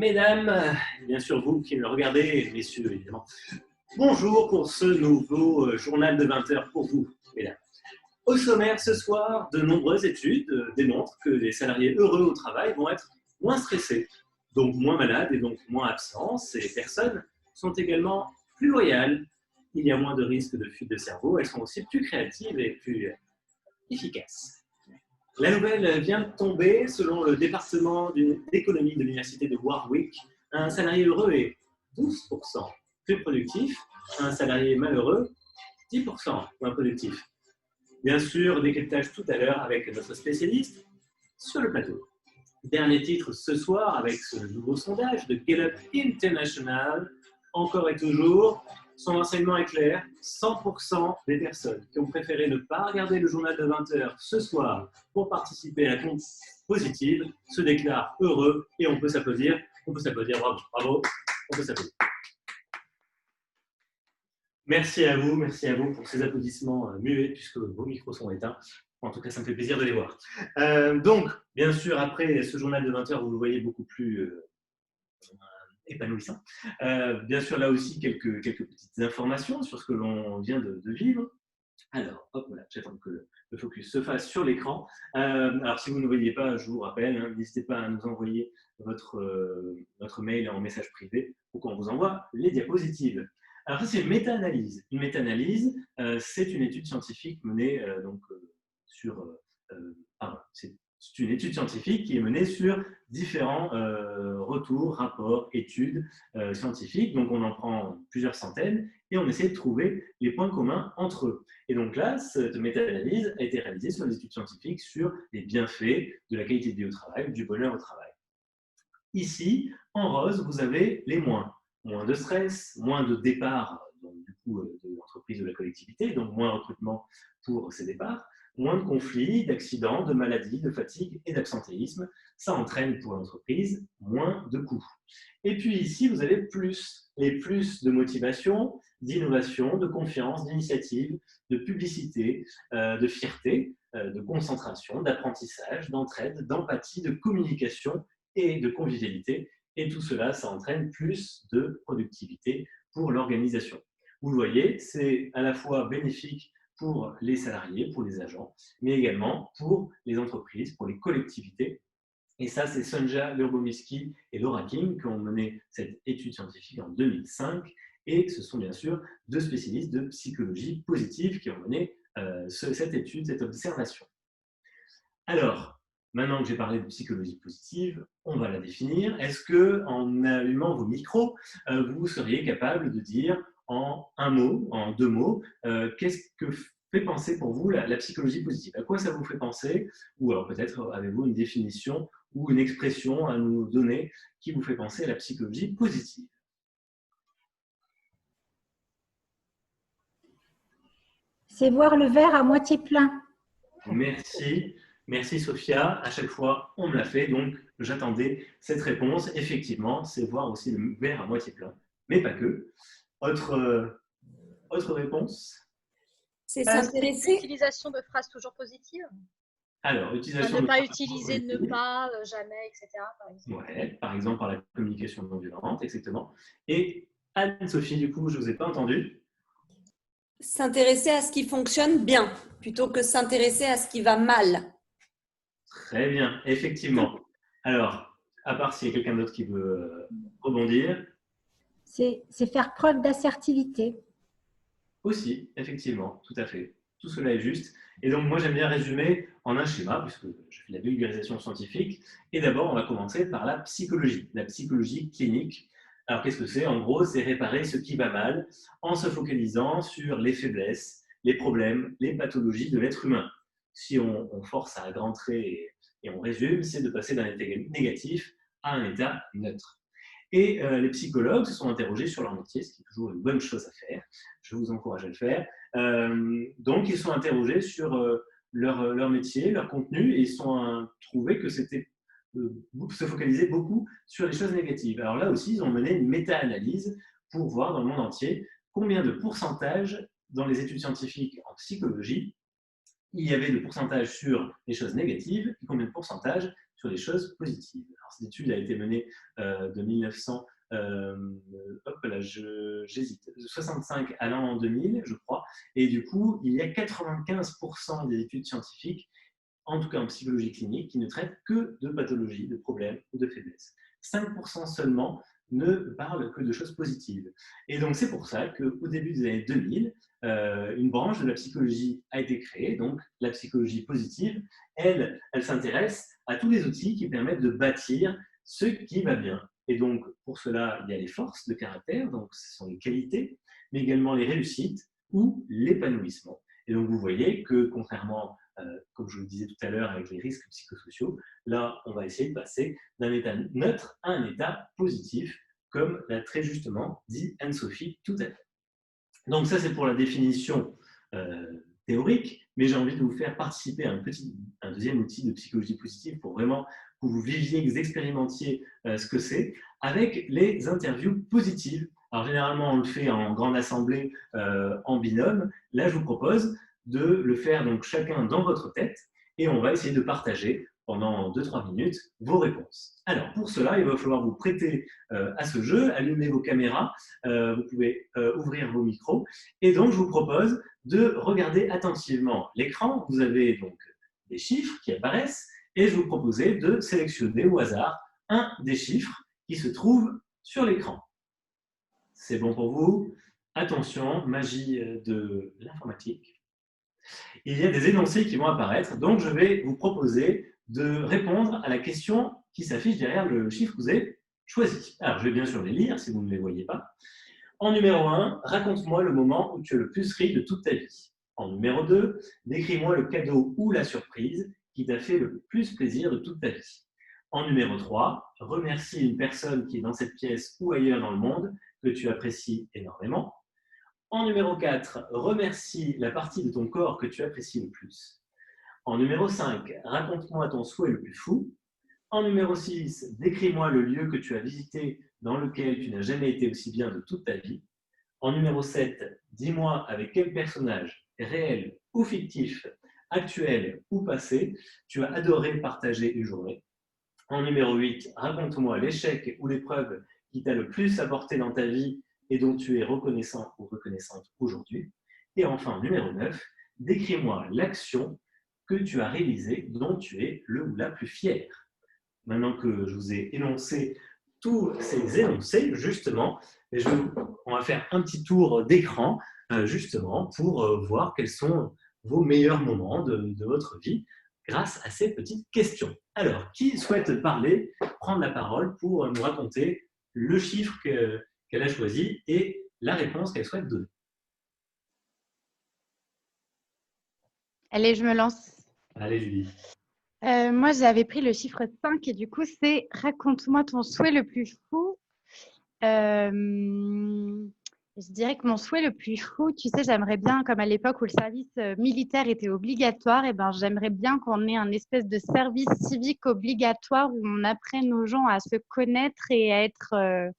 Speaker 2: Mesdames, bien sûr vous qui me regardez, et messieurs évidemment, bonjour pour ce nouveau journal de 20 heures pour vous, mesdames. Au sommaire ce soir, de nombreuses études démontrent que les salariés heureux au travail vont être moins stressés, donc moins malades et donc moins absents. Ces personnes sont également plus loyales, il y a moins de risques de fuite de cerveau, elles sont aussi plus créatives et plus efficaces. La nouvelle vient de tomber. Selon le département d'économie de l'université de Warwick, un salarié heureux est 12% plus productif, un salarié malheureux 10% moins productif. Bien sûr, décryptage tout à l'heure avec notre spécialiste sur le plateau. Dernier titre ce soir avec ce nouveau sondage de Gallup International. Encore et toujours, son enseignement est clair, 100% des personnes qui ont préféré ne pas regarder le journal de 20 heures ce soir pour participer à la compte positive se déclarent heureux et on peut s'applaudir, bravo, bravo, on peut s'applaudir. Merci à vous pour ces applaudissements muets puisque vos micros sont éteints. En tout cas, ça me fait plaisir de les voir. Donc, bien sûr, après ce journal de 20 heures, vous le voyez beaucoup plus épanouissant. Bien sûr, là aussi, quelques petites informations sur ce que l'on vient de vivre. Alors, hop, voilà, j'attends que le focus se fasse sur l'écran. Alors, si vous ne voyez pas, je vous rappelle, n'hésitez pas à nous envoyer votre mail en message privé pour qu'on vous envoie les diapositives. Alors, ça, c'est une méta-analyse. Une méta-analyse, c'est une étude scientifique menée c'est une étude scientifique qui est menée sur différents retours, rapports, études scientifiques. Donc, on en prend plusieurs centaines et on essaie de trouver les points communs entre eux. Et donc là, cette méta-analyse a été réalisée sur des études scientifiques sur les bienfaits de la qualité de vie au travail, du bonheur au travail. Ici, en rose, vous avez les moins. Moins de stress, moins de départ donc, du coup, de l'entreprise, de la collectivité, donc moins de recrutement pour ces départs, moins de conflits, d'accidents, de maladies, de fatigue et d'absentéisme. Ça entraîne pour l'entreprise moins de coûts. Et puis ici, vous avez plus, les plus de motivation, d'innovation, de confiance, d'initiative, de publicité, de fierté, de concentration, d'apprentissage, d'entraide, d'empathie, de communication et de convivialité. Et tout cela, ça entraîne plus de productivité pour l'organisation. Vous le voyez, c'est à la fois bénéfique pour les salariés, pour les agents, mais également pour les entreprises, pour les collectivités. Et ça, c'est Sonja Lurbomirsky et Laura King qui ont mené cette étude scientifique en 2005. Et ce sont bien sûr deux spécialistes de psychologie positive qui ont mené cette étude, cette observation. Alors, maintenant que j'ai parlé de psychologie positive, on va la définir. Est-ce qu'en allumant vos micros, vous seriez capable de dire en un mot, en deux mots, qu'est-ce que fait penser pour vous la psychologie positive? À quoi ça vous fait penser? Ou alors peut-être avez-vous une définition ou une expression à nous donner qui vous fait penser à la psychologie positive?
Speaker 5: C'est voir le verre à moitié plein.
Speaker 2: Merci. Merci Sophia, à chaque fois on me l'a fait, donc j'attendais cette réponse. Effectivement, c'est voir aussi le verre à moitié plein, mais pas que. Autre réponse?
Speaker 6: C'est s'intéresser. L'utilisation de phrases toujours positives.
Speaker 2: Alors, utilisation
Speaker 6: ne pas utiliser, ne pas, jamais, etc. Par exemple.
Speaker 2: Ouais, par exemple par la communication non violente, exactement. Et Anne-Sophie, du coup, je ne vous ai pas entendu.
Speaker 7: S'intéresser à ce qui fonctionne bien, plutôt que s'intéresser à ce qui va mal.
Speaker 2: Très bien, effectivement. Alors, à part s'il y a quelqu'un d'autre qui veut rebondir.
Speaker 5: C'est faire preuve d'assertivité.
Speaker 2: Aussi, effectivement, tout à fait. Tout cela est juste. Et donc, moi, j'aime bien résumer en un schéma, puisque je fais la vulgarisation scientifique. Et d'abord, on va commencer par la psychologie clinique. Alors, qu'est-ce que c'est? En gros, c'est réparer ce qui va mal en se focalisant sur les faiblesses, les problèmes, les pathologies de l'être humain. Si on force à grands traits et on résume, c'est de passer d'un état négatif à un état neutre. Et les psychologues se sont interrogés sur leur métier, ce qui est toujours une bonne chose à faire. Je vous encourage à le faire. Donc, ils sont interrogés sur leur métier, leur contenu, et ils sont trouvés que c'était se focaliser beaucoup sur les choses négatives. Alors là aussi, ils ont mené une méta-analyse pour voir dans le monde entier combien de pourcentage dans les études scientifiques en psychologie il y avait de pourcentage sur les choses négatives et combien de pourcentage sur les choses positives. Alors, cette étude a été menée de 1900, j'hésite, de 65 à l'an 2000, je crois. Et du coup, il y a 95% des études scientifiques, en tout cas en psychologie clinique, qui ne traitent que de pathologies, de problèmes ou de faiblesses. 5% seulement ne parlent que de choses positives. Et donc, c'est pour ça qu'au début des années 2000, une branche de la psychologie a été créée, donc la psychologie positive. Elle s'intéresse à tous les outils qui permettent de bâtir ce qui va bien. Et donc, pour cela, il y a les forces de caractère, donc ce sont les qualités, mais également les réussites ou l'épanouissement. Et donc, vous voyez que contrairement, comme je vous le disais tout à l'heure, avec les risques psychosociaux, là, on va essayer de passer d'un état neutre à un état positif, comme l'a très justement dit Anne-Sophie tout à l'heure. Donc ça, c'est pour la définition théorique, mais j'ai envie de vous faire participer à un deuxième outil de psychologie positive pour vraiment que vous viviez, que vous expérimentiez ce que c'est, avec les interviews positives. Alors généralement, on le fait en grande assemblée, en binôme. Là, je vous propose de le faire donc chacun dans votre tête et on va essayer de partager pendant 2-3 minutes vos réponses. Alors, pour cela, il va falloir vous prêter à ce jeu, allumer vos caméras, vous pouvez ouvrir vos micros, et donc je vous propose de regarder attentivement l'écran. Vous avez donc des chiffres qui apparaissent, et je vous propose de sélectionner au hasard un des chiffres qui se trouve sur l'écran. C'est bon pour vous? Attention, magie de l'informatique. Il y a des énoncés qui vont apparaître, donc je vais vous proposer de répondre à la question qui s'affiche derrière le chiffre que vous avez choisi. Alors, je vais bien sûr les lire si vous ne les voyez pas. En numéro 1, raconte-moi le moment où tu as le plus ri de toute ta vie. En numéro 2, décris-moi le cadeau ou la surprise qui t'a fait le plus plaisir de toute ta vie. En numéro 3, remercie une personne qui est dans cette pièce ou ailleurs dans le monde que tu apprécies énormément. En numéro 4, remercie la partie de ton corps que tu apprécies le plus. En numéro 5, raconte-moi ton souhait le plus fou. En numéro 6, décris-moi le lieu que tu as visité dans lequel tu n'as jamais été aussi bien de toute ta vie. En numéro 7, dis-moi avec quel personnage, réel ou fictif, actuel ou passé, tu as adoré partager une journée. En numéro 8, raconte-moi l'échec ou l'épreuve qui t'a le plus apporté dans ta vie et dont tu es reconnaissant ou reconnaissante aujourd'hui. Et enfin, numéro 9, décris-moi l'action que tu as réalisée dont tu es le ou la plus fier. Maintenant que je vous ai énoncé tous ces énoncés, justement, on va faire un petit tour d'écran, justement, pour voir quels sont vos meilleurs moments de votre vie grâce à ces petites questions. Alors, qui souhaite parler, prendre la parole pour nous raconter le chiffre qu'elle a choisi et la réponse qu'elle souhaite donner?
Speaker 1: Allez, je me lance.
Speaker 2: Allez, Julie.
Speaker 1: Moi, j'avais pris le chiffre 5 et du coup, c'est « Raconte-moi ton souhait le plus fou ». Je dirais que mon souhait le plus fou, tu sais, j'aimerais bien, comme à l'époque où le service militaire était obligatoire, et ben, j'aimerais bien qu'on ait un espèce de service civique obligatoire où on apprenne aux gens à se connaître et à être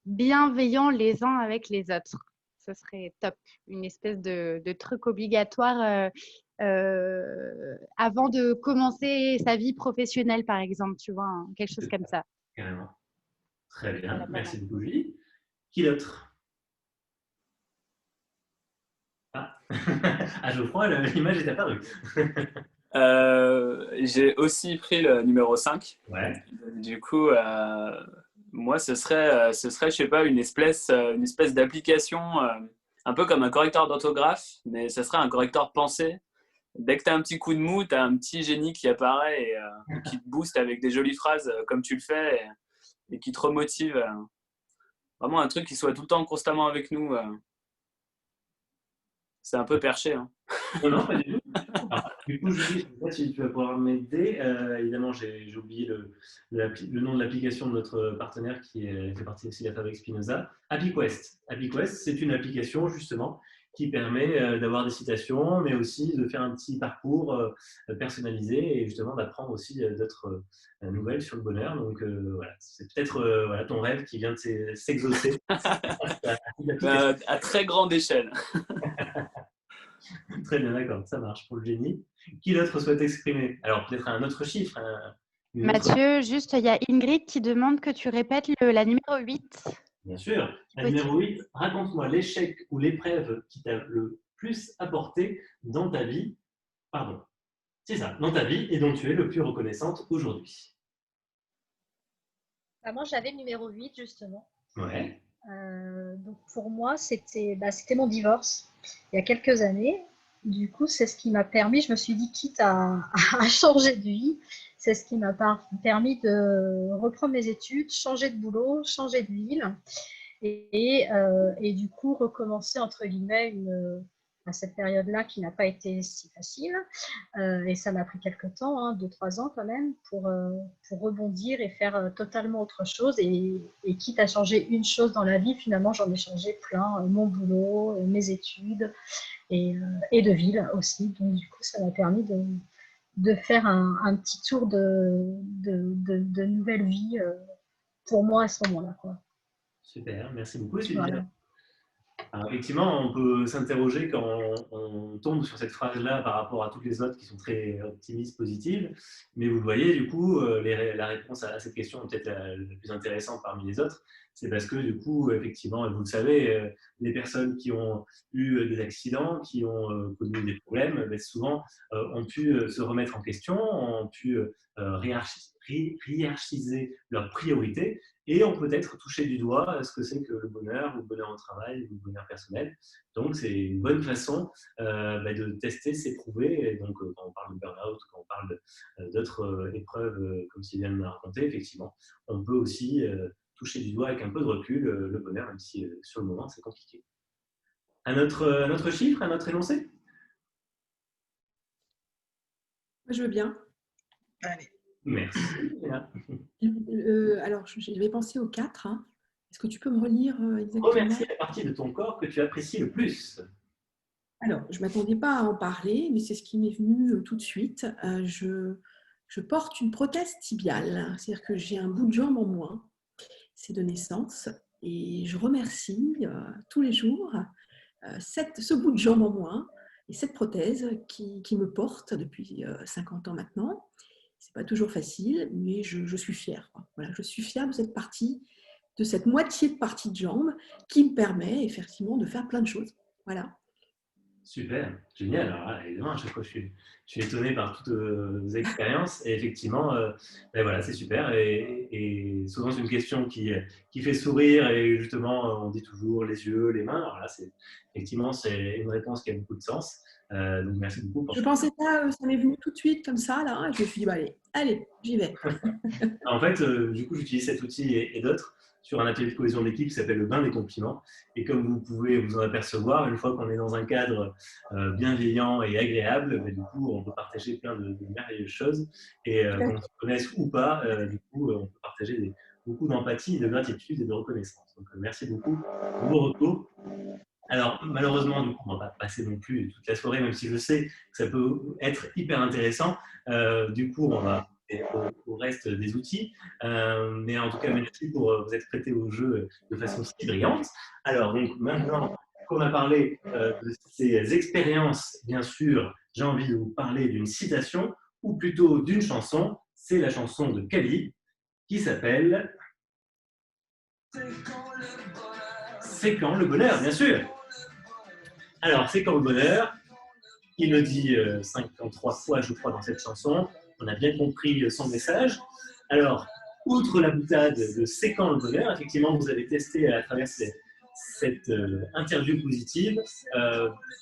Speaker 1: bienveillants les uns avec les autres. Ce serait top, une espèce de truc obligatoire avant de commencer sa vie professionnelle, par exemple, tu vois, hein, quelque chose comme ça.
Speaker 2: Carrément. Très bien, voilà, merci beaucoup, Julie. Qui d'autre? Ah, Geoffroy, l'image est apparue.
Speaker 3: J'ai aussi pris le numéro 5.
Speaker 2: Ouais.
Speaker 3: Du coup, moi, ce serait, je sais pas, une espèce d'application, un peu comme un correcteur d'orthographe, mais ce serait un correcteur pensée. Dès que tu as un petit coup de mou, tu as un petit génie qui apparaît et qui te booste avec des jolies phrases comme tu le fais et qui te remotive. Vraiment un truc qui soit tout le temps constamment avec nous. C'est un peu perché. Hein.
Speaker 2: Non, pas du tout. Alors, du coup, Julie, je ne sais pas si tu vas pouvoir m'aider. Évidemment, j'ai oublié le nom de l'application de notre partenaire qui fait partie aussi de la fabrique Spinoza. HappyQuest. HappyQuest, c'est une application justement qui permet d'avoir des citations, mais aussi de faire un petit parcours personnalisé et justement d'apprendre aussi d'autres nouvelles sur le bonheur. Donc voilà, c'est peut-être voilà, ton rêve qui vient de s'exaucer.
Speaker 3: À très grande échelle.
Speaker 2: Très bien, d'accord, ça marche pour le génie. Qui d'autre souhaite exprimer? Alors peut-être un autre chiffre, Une autre-
Speaker 1: Mathieu, juste, il y a Ingrid qui demande que tu répètes la numéro 8.
Speaker 2: Bien sûr. La
Speaker 1: Possible.
Speaker 2: numéro 8, raconte-moi l'échec ou l'épreuve qui t'a le plus apporté dans ta vie. Pardon. C'est ça, dans ta vie et dont tu es le plus reconnaissante aujourd'hui.
Speaker 6: Moi, j'avais le numéro 8, justement.
Speaker 2: Ouais.
Speaker 6: Donc pour moi, c'était mon divorce il y a quelques années. Du coup, c'est ce qui m'a permis, je me suis dit, quitte à changer de vie, c'est ce qui m'a permis de reprendre mes études, changer de boulot, changer de ville et du coup recommencer entre guillemets à cette période-là qui n'a pas été si facile. Et ça m'a pris quelques temps, 2-3 ans quand même, pour rebondir et faire totalement autre chose. Et quitte à changer une chose dans la vie, finalement, j'en ai changé plein. Mon boulot, mes études et de ville aussi. Donc, du coup, ça m'a permis de faire un petit tour de nouvelle vie pour moi à ce moment-là, quoi.
Speaker 2: Super, merci beaucoup Sylvia.
Speaker 6: Voilà.
Speaker 2: Alors, effectivement, on peut s'interroger quand on tombe sur cette phrase-là par rapport à toutes les autres qui sont très optimistes, positives. Mais vous le voyez, du coup, la réponse à cette question est peut-être la plus intéressante parmi les autres. C'est parce que, du coup, effectivement, et vous le savez, les personnes qui ont eu des accidents, qui ont connu des problèmes, souvent ont pu se remettre en question, ont pu hiérarchiser leurs priorités et on peut être touché du doigt ce que c'est que le bonheur au travail, ou le bonheur personnel. Donc, c'est une bonne façon de tester, s'éprouver. Et donc, quand on parle de burn-out, quand on parle d'autres épreuves comme Sylviane m'a raconté, effectivement, on peut aussi toucher du doigt avec un peu de recul le bonheur, même si sur le moment, c'est compliqué. Un autre chiffre, un autre énoncé?
Speaker 8: Je veux bien.
Speaker 2: Allez. Merci.
Speaker 8: Alors, j'avais pensé au 4. Hein. Est-ce que tu peux me relire exactement?
Speaker 2: Remercie la partie de ton corps que tu apprécies le plus.
Speaker 8: Alors, je ne m'attendais pas à en parler, mais c'est ce qui m'est venu tout de suite. Je porte une prothèse tibiale, c'est-à-dire que j'ai un bout de jambe en moins. C'est de naissance. Et je remercie tous les jours ce bout de jambe en moins et cette prothèse qui me porte depuis 50 ans maintenant. C'est pas toujours facile, mais je suis fière. Voilà, je suis fière de cette partie, de cette moitié de partie de jambe qui me permet effectivement de faire plein de choses. Voilà.
Speaker 2: Super, génial. Alors là, évidemment, à chaque fois, je suis étonné par toutes vos expériences. Et effectivement, voilà, c'est super. Et souvent, c'est une question qui fait sourire. Et justement, on dit toujours les yeux, les mains. Alors là, effectivement, c'est une réponse qui a beaucoup de sens. Donc, merci beaucoup.
Speaker 8: Je ne pensais pas, ça m'est venu tout de suite comme ça. Là, je me suis dit, allez, j'y vais.
Speaker 2: En fait, du coup, j'utilise cet outil et d'autres sur un atelier de cohésion d'équipe qui s'appelle le bain des compliments. Et comme vous pouvez vous en apercevoir, une fois qu'on est dans un cadre bienveillant et agréable, du coup, on peut partager plein de merveilleuses choses. Et qu'on se connaisse ou pas, du coup, on peut partager beaucoup d'empathie, de gratitude et de reconnaissance. Donc, merci beaucoup pour vos retours. Alors, malheureusement, du coup, on ne va pas passer non plus toute la soirée, même si je sais que ça peut être hyper intéressant. Du coup, on va au reste des outils. Mais en tout cas, merci pour vous être prêté au jeu de façon si brillante. Alors, donc, maintenant qu'on a parlé de ces expériences, bien sûr, j'ai envie de vous parler d'une citation, ou plutôt d'une chanson. C'est la chanson de Kali, qui s'appelle « C'est quand le bonheur », bien sûr. Alors, c'est quand le bonheur, il le dit 53 fois, je crois, dans cette chanson. On a bien compris son message. Alors, outre la boutade de c'est quand le bonheur, effectivement, vous avez testé à travers cette interview positive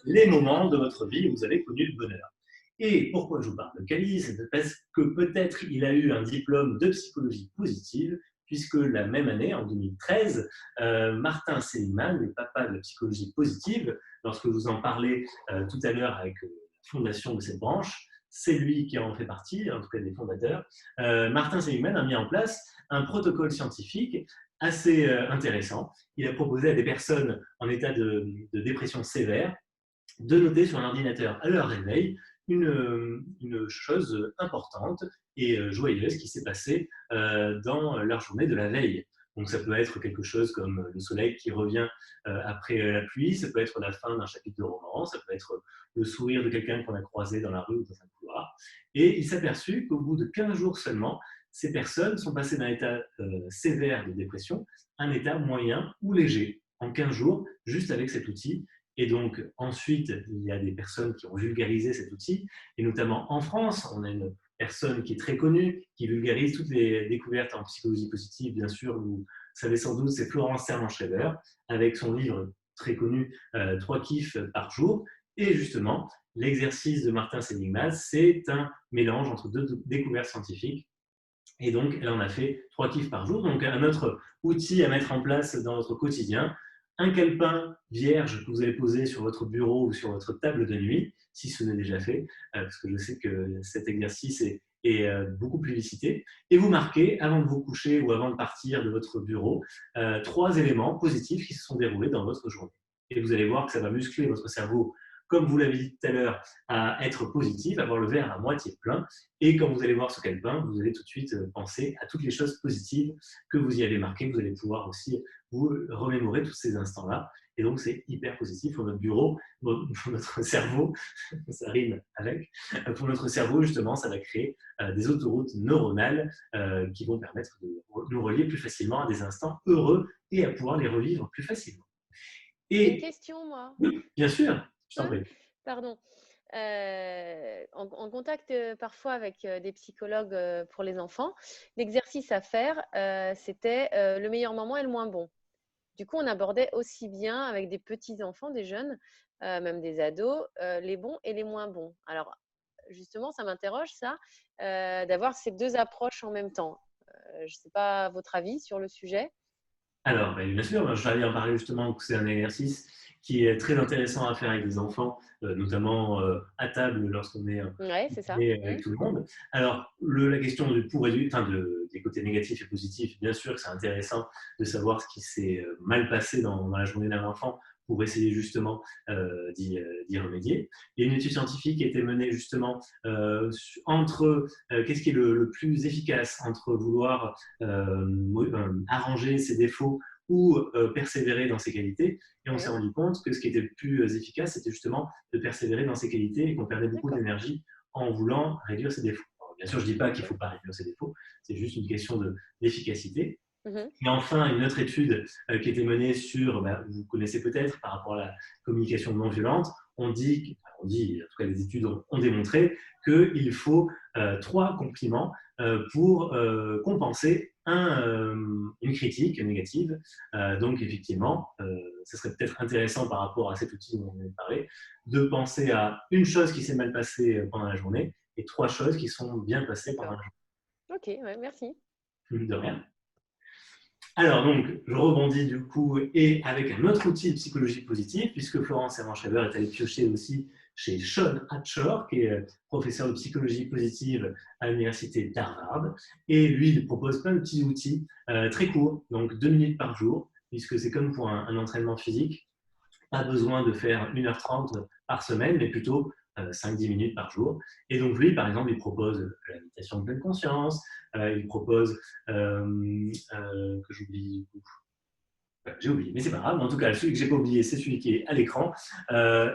Speaker 2: les moments de votre vie où vous avez connu le bonheur. Et pourquoi je vous parle de Kali? C'est parce que peut-être il a eu un diplôme de psychologie positive, puisque la même année, en 2013, Martin Seligman, le papa de la psychologie positive, lorsque vous en parlez tout à l'heure avec la fondation de cette branche, c'est lui qui en fait partie, en tout cas des fondateurs. Martin Seligman a mis en place un protocole scientifique assez intéressant. Il a proposé à des personnes en état de dépression sévère de noter sur un ordinateur à leur réveil une chose importante et joyeuse qui s'est passée dans leur journée de la veille. Donc, ça peut être quelque chose comme le soleil qui revient après la pluie, ça peut être la fin d'un chapitre de roman, ça peut être le sourire de quelqu'un qu'on a croisé dans la rue ou dans un couloir. Et il s'aperçut qu'au bout de 15 jours seulement, ces personnes sont passées d'un état sévère de dépression à un état moyen ou léger en 15 jours, juste avec cet outil. Et donc, ensuite, il y a des personnes qui ont vulgarisé cet outil, et notamment en France, on a une personne qui est très connue, qui vulgarise toutes les découvertes en psychologie positive, bien sûr, vous savez sans doute, c'est Florence Servan-Schreiber, avec son livre très connu, 3 kiffs par jour. Et justement, l'exercice de Martin Seligman, c'est un mélange entre 2 découvertes scientifiques. Et donc, elle en a fait 3 kiffs par jour. Donc, un autre outil à mettre en place dans votre quotidien, un calepin vierge que vous allez poser sur votre bureau ou sur votre table de nuit, si ce n'est déjà fait, parce que je sais que cet exercice est beaucoup publicité. Et vous marquez, avant de vous coucher ou avant de partir de votre bureau, 3 éléments positifs qui se sont déroulés dans votre journée. Et vous allez voir que ça va muscler votre cerveau, comme vous l'avez dit tout à l'heure, à être positif, avoir le verre à moitié plein. Et quand vous allez voir ce calepin, vous allez tout de suite penser à toutes les choses positives que vous y avez marquées. Vous allez pouvoir aussi vous remémorer tous ces instants-là. Et donc, c'est hyper positif pour notre bureau, pour notre cerveau. Ça rime avec. Pour notre cerveau, justement, ça va créer des autoroutes neuronales qui vont permettre de nous relier plus facilement à des instants heureux et à pouvoir les revivre plus facilement.
Speaker 9: Une question, moi.
Speaker 2: Oui, bien sûr. Je t'en prie.
Speaker 9: Pardon. En contact parfois avec des psychologues pour les enfants, l'exercice à faire, c'était le meilleur moment et le moins bon. Du coup, on abordait aussi bien avec des petits-enfants, des jeunes, même des ados, les bons et les moins bons. Alors, justement, ça m'interroge, ça, d'avoir ces 2 approches en même temps. Je ne sais pas votre avis sur le sujet.
Speaker 2: Alors, bien sûr, je vais en parler justement, que c'est un exercice qui est très intéressant à faire avec des enfants, notamment à table lorsqu'on est avec tout le monde. Alors, la question du pour et du, des côtés négatifs et positifs, bien sûr que c'est intéressant de savoir ce qui s'est mal passé dans la journée d'un enfant pour essayer justement d'y remédier. Il y a une étude scientifique qui a été menée justement entre qu'est-ce qui est le plus efficace entre vouloir arranger ses défauts ou persévérer dans ses qualités. Et on s'est rendu compte que ce qui était le plus efficace, c'était justement de persévérer dans ses qualités et qu'on perdait beaucoup d'énergie en voulant réduire ses défauts. Alors, bien sûr, je ne dis pas qu'il ne faut pas réduire ses défauts, c'est juste une question d'efficacité. Et enfin, une autre étude qui a été menée sur, vous connaissez peut-être, par rapport à la communication non violente, on dit, en tout cas les études ont démontré qu'il faut 3 compliments pour compenser une critique négative. Donc effectivement, ce serait peut-être intéressant par rapport à cet outil dont on vient de parler, de penser à une chose qui s'est mal passée pendant la journée et 3 choses qui sont bien passées pendant la journée.
Speaker 9: Ok, ouais, merci.
Speaker 2: De rien. Alors, donc, je rebondis du coup et avec un autre outil de psychologie positive, puisque Florence Servan-Schreiber est allée piocher aussi chez Sean Hatcher, qui est professeur de psychologie positive à l'université d'Harvard. Et lui, il propose plein de petits outils très courts, donc 2 minutes par jour, puisque c'est comme pour un entraînement physique. Pas besoin de faire 1h30 par semaine, mais plutôt 5-10 minutes par jour. Et donc lui, par exemple, il propose la méditation de pleine conscience, il propose que j'oublie, j'ai oublié, mais c'est pas grave. En tout cas, celui que j'ai pas oublié, c'est celui qui est à l'écran.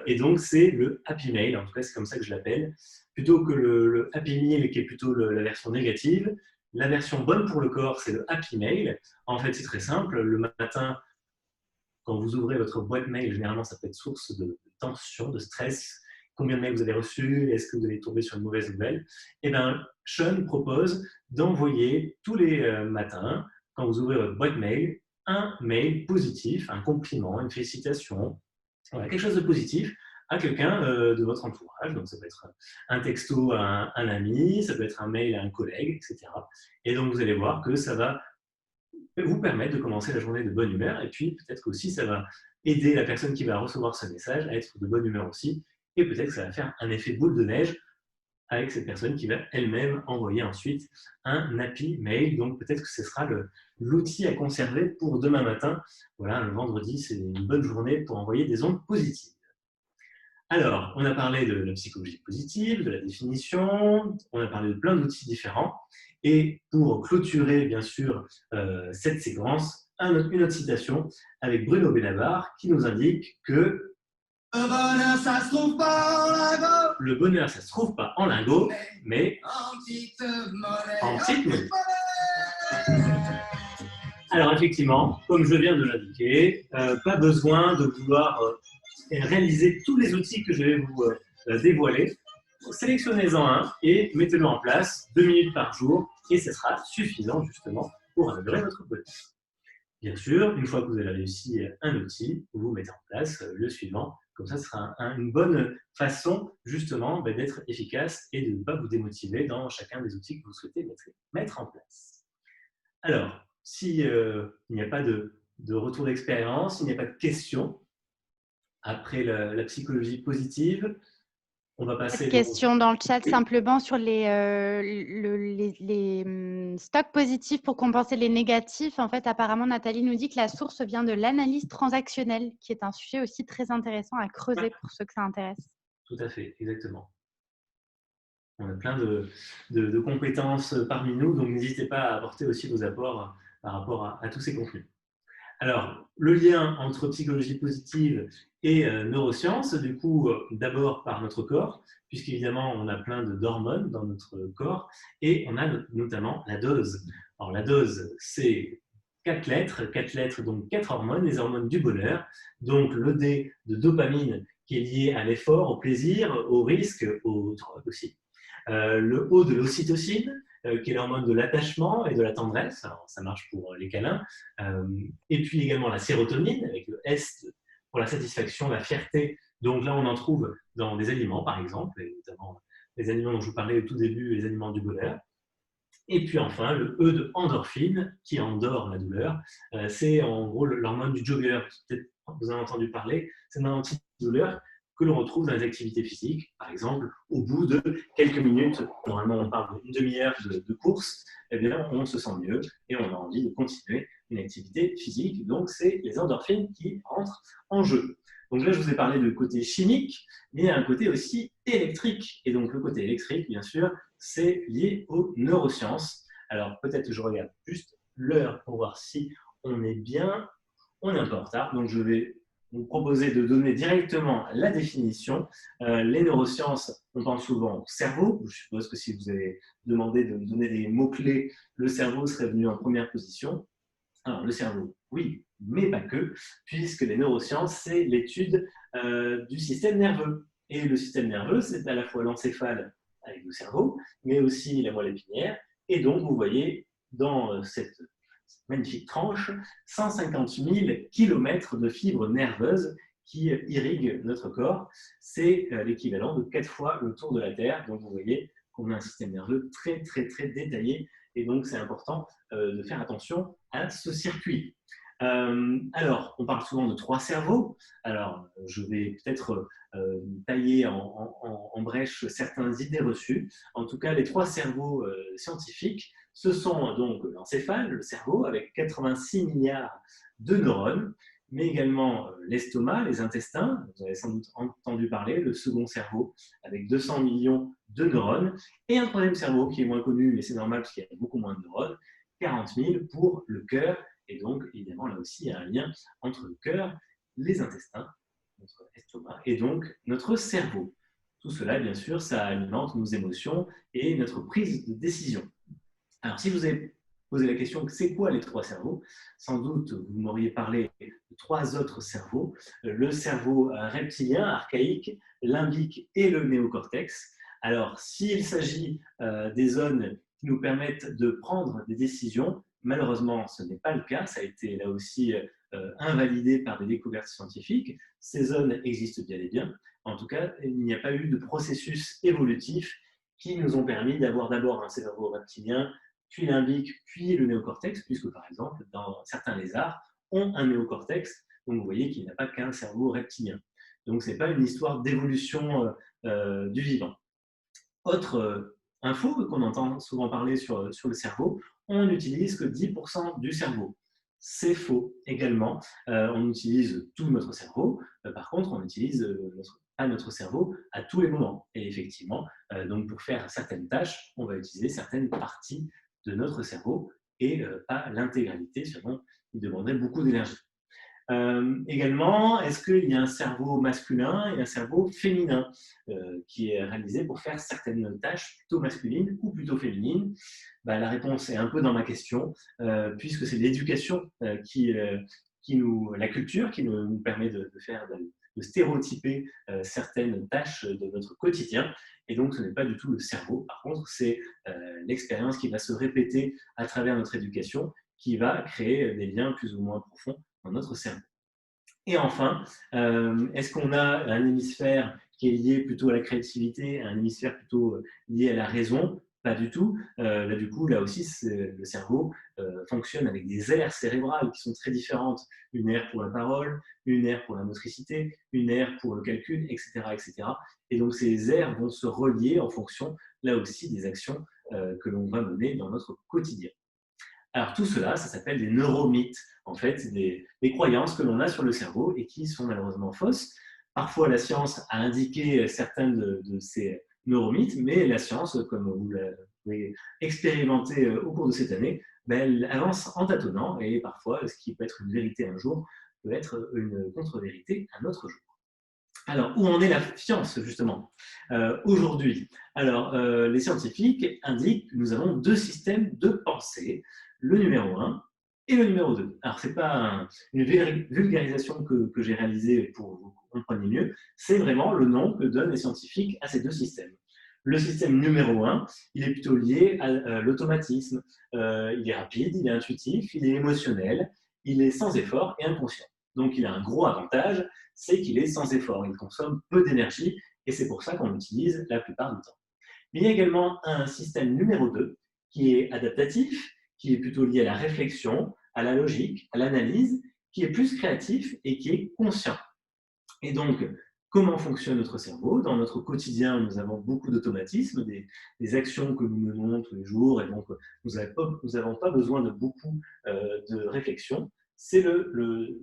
Speaker 2: Et donc, c'est le Happy Mail. En tout cas, c'est comme ça que je l'appelle. Plutôt que le Happy Meal, qui est plutôt la version négative, la version bonne pour le corps, c'est le Happy Mail. En fait, c'est très simple. Le matin, quand vous ouvrez votre boîte mail, généralement, ça peut être source de tension, de stress. Combien de mails vous avez reçus? Est-ce que vous allez tomber sur une mauvaise nouvelle? Eh bien, Sean propose d'envoyer tous les matins, quand vous ouvrez votre boîte mail, un mail positif, un compliment, une félicitation, voilà, quelque chose de positif à quelqu'un de votre entourage. Donc, ça peut être un texto à un ami, ça peut être un mail à un collègue, etc. Et donc, vous allez voir que ça va vous permettre de commencer la journée de bonne humeur. Et puis, peut-être qu'aussi, ça va aider la personne qui va recevoir ce message à être de bonne humeur aussi. Et peut-être que ça va faire un effet boule de neige avec cette personne qui va elle-même envoyer ensuite un happy mail. Donc peut-être que ce sera l'outil à conserver pour demain matin. Voilà, le vendredi, c'est une bonne journée pour envoyer des ondes positives. Alors, on a parlé de la psychologie positive, de la définition, on a parlé de plein d'outils différents. Et pour clôturer, bien sûr, cette séquence, une autre citation avec Bruno Benabar qui nous indique que le bonheur, ça se trouve pas en lingots. Le bonheur, ça se trouve pas en lingots, mais en petite monnaie. Alors effectivement, comme je viens de l'indiquer, pas besoin de vouloir réaliser tous les outils que je vais vous dévoiler. Sélectionnez-en un et mettez-le en place 2 minutes par jour et ce sera suffisant justement pour améliorer votre bonheur. Bien sûr, une fois que vous avez réussi un outil, vous mettez en place le suivant. Comme ça, ce sera une bonne façon justement d'être efficace et de ne pas vous démotiver dans chacun des outils que vous souhaitez mettre en place. Alors, s'il n'y a pas de retour d'expérience, il n'y a pas de questions après la psychologie positive, on va passer…
Speaker 1: Cette question dans le chat simplement sur les stocks positifs pour compenser les négatifs. En fait, apparemment, Nathalie nous dit que la source vient de l'analyse transactionnelle, qui est un sujet aussi très intéressant à creuser pour ceux que ça intéresse.
Speaker 2: Tout à fait, exactement. On a plein de compétences parmi nous, donc n'hésitez pas à apporter aussi vos apports par rapport à tous ces contenus. Alors, le lien entre psychologie positive et neurosciences, du coup, d'abord par notre corps, puisqu'évidemment, on a plein d'hormones dans notre corps, et on a notamment la dose. Alors, la dose, c'est 4 lettres, donc 4 hormones, les hormones du bonheur. Donc, le D de dopamine, qui est lié à l'effort, au plaisir, au risque, aux drogues aussi. Le O de l'ocytocine, qui est l'hormone de l'attachement et de la tendresse. Alors, ça marche pour les câlins. Et puis également la sérotonine, avec le S pour la satisfaction, la fierté. Donc là, on en trouve dans des aliments, par exemple, et notamment les aliments dont je vous parlais au tout début, les aliments du bonheur. Et puis enfin, le E de endorphine, qui endort la douleur. C'est en gros l'hormone du jogger. Peut-être vous en avez entendu parler. C'est un antidouleur que l'on retrouve dans les activités physiques. Par exemple, au bout de quelques minutes, normalement on parle d'une demi-heure de course, eh bien, on se sent mieux et on a envie de continuer une activité physique. Donc, c'est les endorphines qui entrent en jeu. Donc là, je vous ai parlé de côté chimique, mais il y a un côté aussi électrique. Et donc, le côté électrique, bien sûr, c'est lié aux neurosciences. Alors, peut-être que je regarde juste l'heure pour voir si on est bien. On est un peu en retard, donc je vais vous proposer de donner directement la définition. Les neurosciences, on pense souvent au cerveau. Je suppose que si vous avez demandé de donner des mots-clés, le cerveau serait venu en première position. Alors, le cerveau, oui, mais pas que, puisque les neurosciences, c'est l'étude du système nerveux. Et le système nerveux, c'est à la fois l'encéphale avec le cerveau, mais aussi la moelle épinière. Et donc, vous voyez dans cette magnifique tranche, 150 000 km de fibres nerveuses qui irriguent notre corps. C'est l'équivalent de 4 fois le tour de la Terre. Donc, vous voyez qu'on a un système nerveux très, très, très détaillé. Et donc, c'est important de faire attention à ce circuit. Alors, on parle souvent de 3 cerveaux. Alors, je vais peut-être tailler en brèche certaines idées reçues. En tout cas, les 3 cerveaux scientifiques, ce sont donc l'encéphale, le cerveau, avec 86 milliards de neurones, mais également l'estomac, les intestins, vous avez sans doute entendu parler, le second cerveau, avec 200 millions de neurones, et un troisième cerveau qui est moins connu, mais c'est normal parce qu'il y a beaucoup moins de neurones, 40 000 pour le cœur, et donc évidemment là aussi il y a un lien entre le cœur, les intestins, notre estomac, et donc notre cerveau. Tout cela, bien sûr, ça alimente nos émotions et notre prise de décision. Alors, si vous avez posé la question, c'est quoi les 3 cerveaux? Sans doute, vous m'auriez parlé de 3 autres cerveaux. Le cerveau reptilien, archaïque, limbique et le néocortex. Alors, s'il s'agit des zones qui nous permettent de prendre des décisions, malheureusement, ce n'est pas le cas. Ça a été là aussi invalidé par des découvertes scientifiques. Ces zones existent bien et bien. En tout cas, il n'y a pas eu de processus évolutif qui nous ont permis d'avoir d'abord un cerveau reptilien, puis limbique, puis le néocortex, puisque par exemple, dans certains lézards, ont un néocortex, donc vous voyez qu'il n'y a pas qu'un cerveau reptilien. Donc ce n'est pas une histoire d'évolution du vivant. Autre info qu'on entend souvent parler sur le cerveau, on n'utilise que 10% du cerveau. C'est faux également. On utilise tout notre cerveau. Par contre, on utilise pas notre cerveau à tous les moments. Et effectivement, donc pour faire certaines tâches, on va utiliser certaines parties de notre cerveau et pas l'intégralité, sinon il demanderait beaucoup d'énergie. Également, est-ce qu'il y a un cerveau masculin et un cerveau féminin qui est réalisé pour faire certaines tâches plutôt masculines ou plutôt féminines? La réponse est un peu dans ma question, puisque c'est l'éducation la culture qui nous permet de stéréotyper certaines tâches de notre quotidien. Et donc, ce n'est pas du tout le cerveau. Par contre, c'est l'expérience qui va se répéter à travers notre éducation qui va créer des liens plus ou moins profonds dans notre cerveau. Et enfin, est-ce qu'on a un hémisphère qui est lié plutôt à la créativité, un hémisphère plutôt lié à la raison? Pas du tout. Là aussi, le cerveau fonctionne avec des aires cérébrales qui sont très différentes. Une aire pour la parole, une aire pour la motricité, une aire pour le calcul, etc., etc. Et donc, ces aires vont se relier en fonction, là aussi, des actions que l'on va mener dans notre quotidien. Alors tout cela, ça s'appelle des neuromythes. En fait, c'est des croyances que l'on a sur le cerveau et qui sont malheureusement fausses. Parfois, la science a indiqué certains de ces neuromythes, mais la science, comme vous l'avez expérimenté au cours de cette année, elle avance en tâtonnant et parfois, ce qui peut être une vérité un jour peut être une contre-vérité un autre jour. Alors, où en est la science, justement, aujourd'hui? Alors, les scientifiques indiquent que nous avons deux systèmes de pensée, le numéro 1 et le numéro 2. Alors, ce n'est pas une vulgarisation que j'ai réalisée pour que vous compreniez mieux, c'est vraiment le nom que donnent les scientifiques à ces deux systèmes. Le système numéro 1, il est plutôt lié à l'automatisme. Il est rapide, il est intuitif, il est émotionnel, il est sans effort et inconscient. Donc, il a un gros avantage, c'est qu'il est sans effort. Il consomme peu d'énergie et c'est pour ça qu'on l'utilise la plupart du temps. Mais il y a également un système numéro 2 qui est adaptatif, qui est plutôt lié à la réflexion, à la logique, à l'analyse, qui est plus créatif et qui est conscient. Et donc, comment fonctionne notre cerveau? Dans notre quotidien, nous avons beaucoup d'automatismes, des actions que nous menons tous les jours, et donc nous n'avons pas besoin de beaucoup de réflexion. C'est le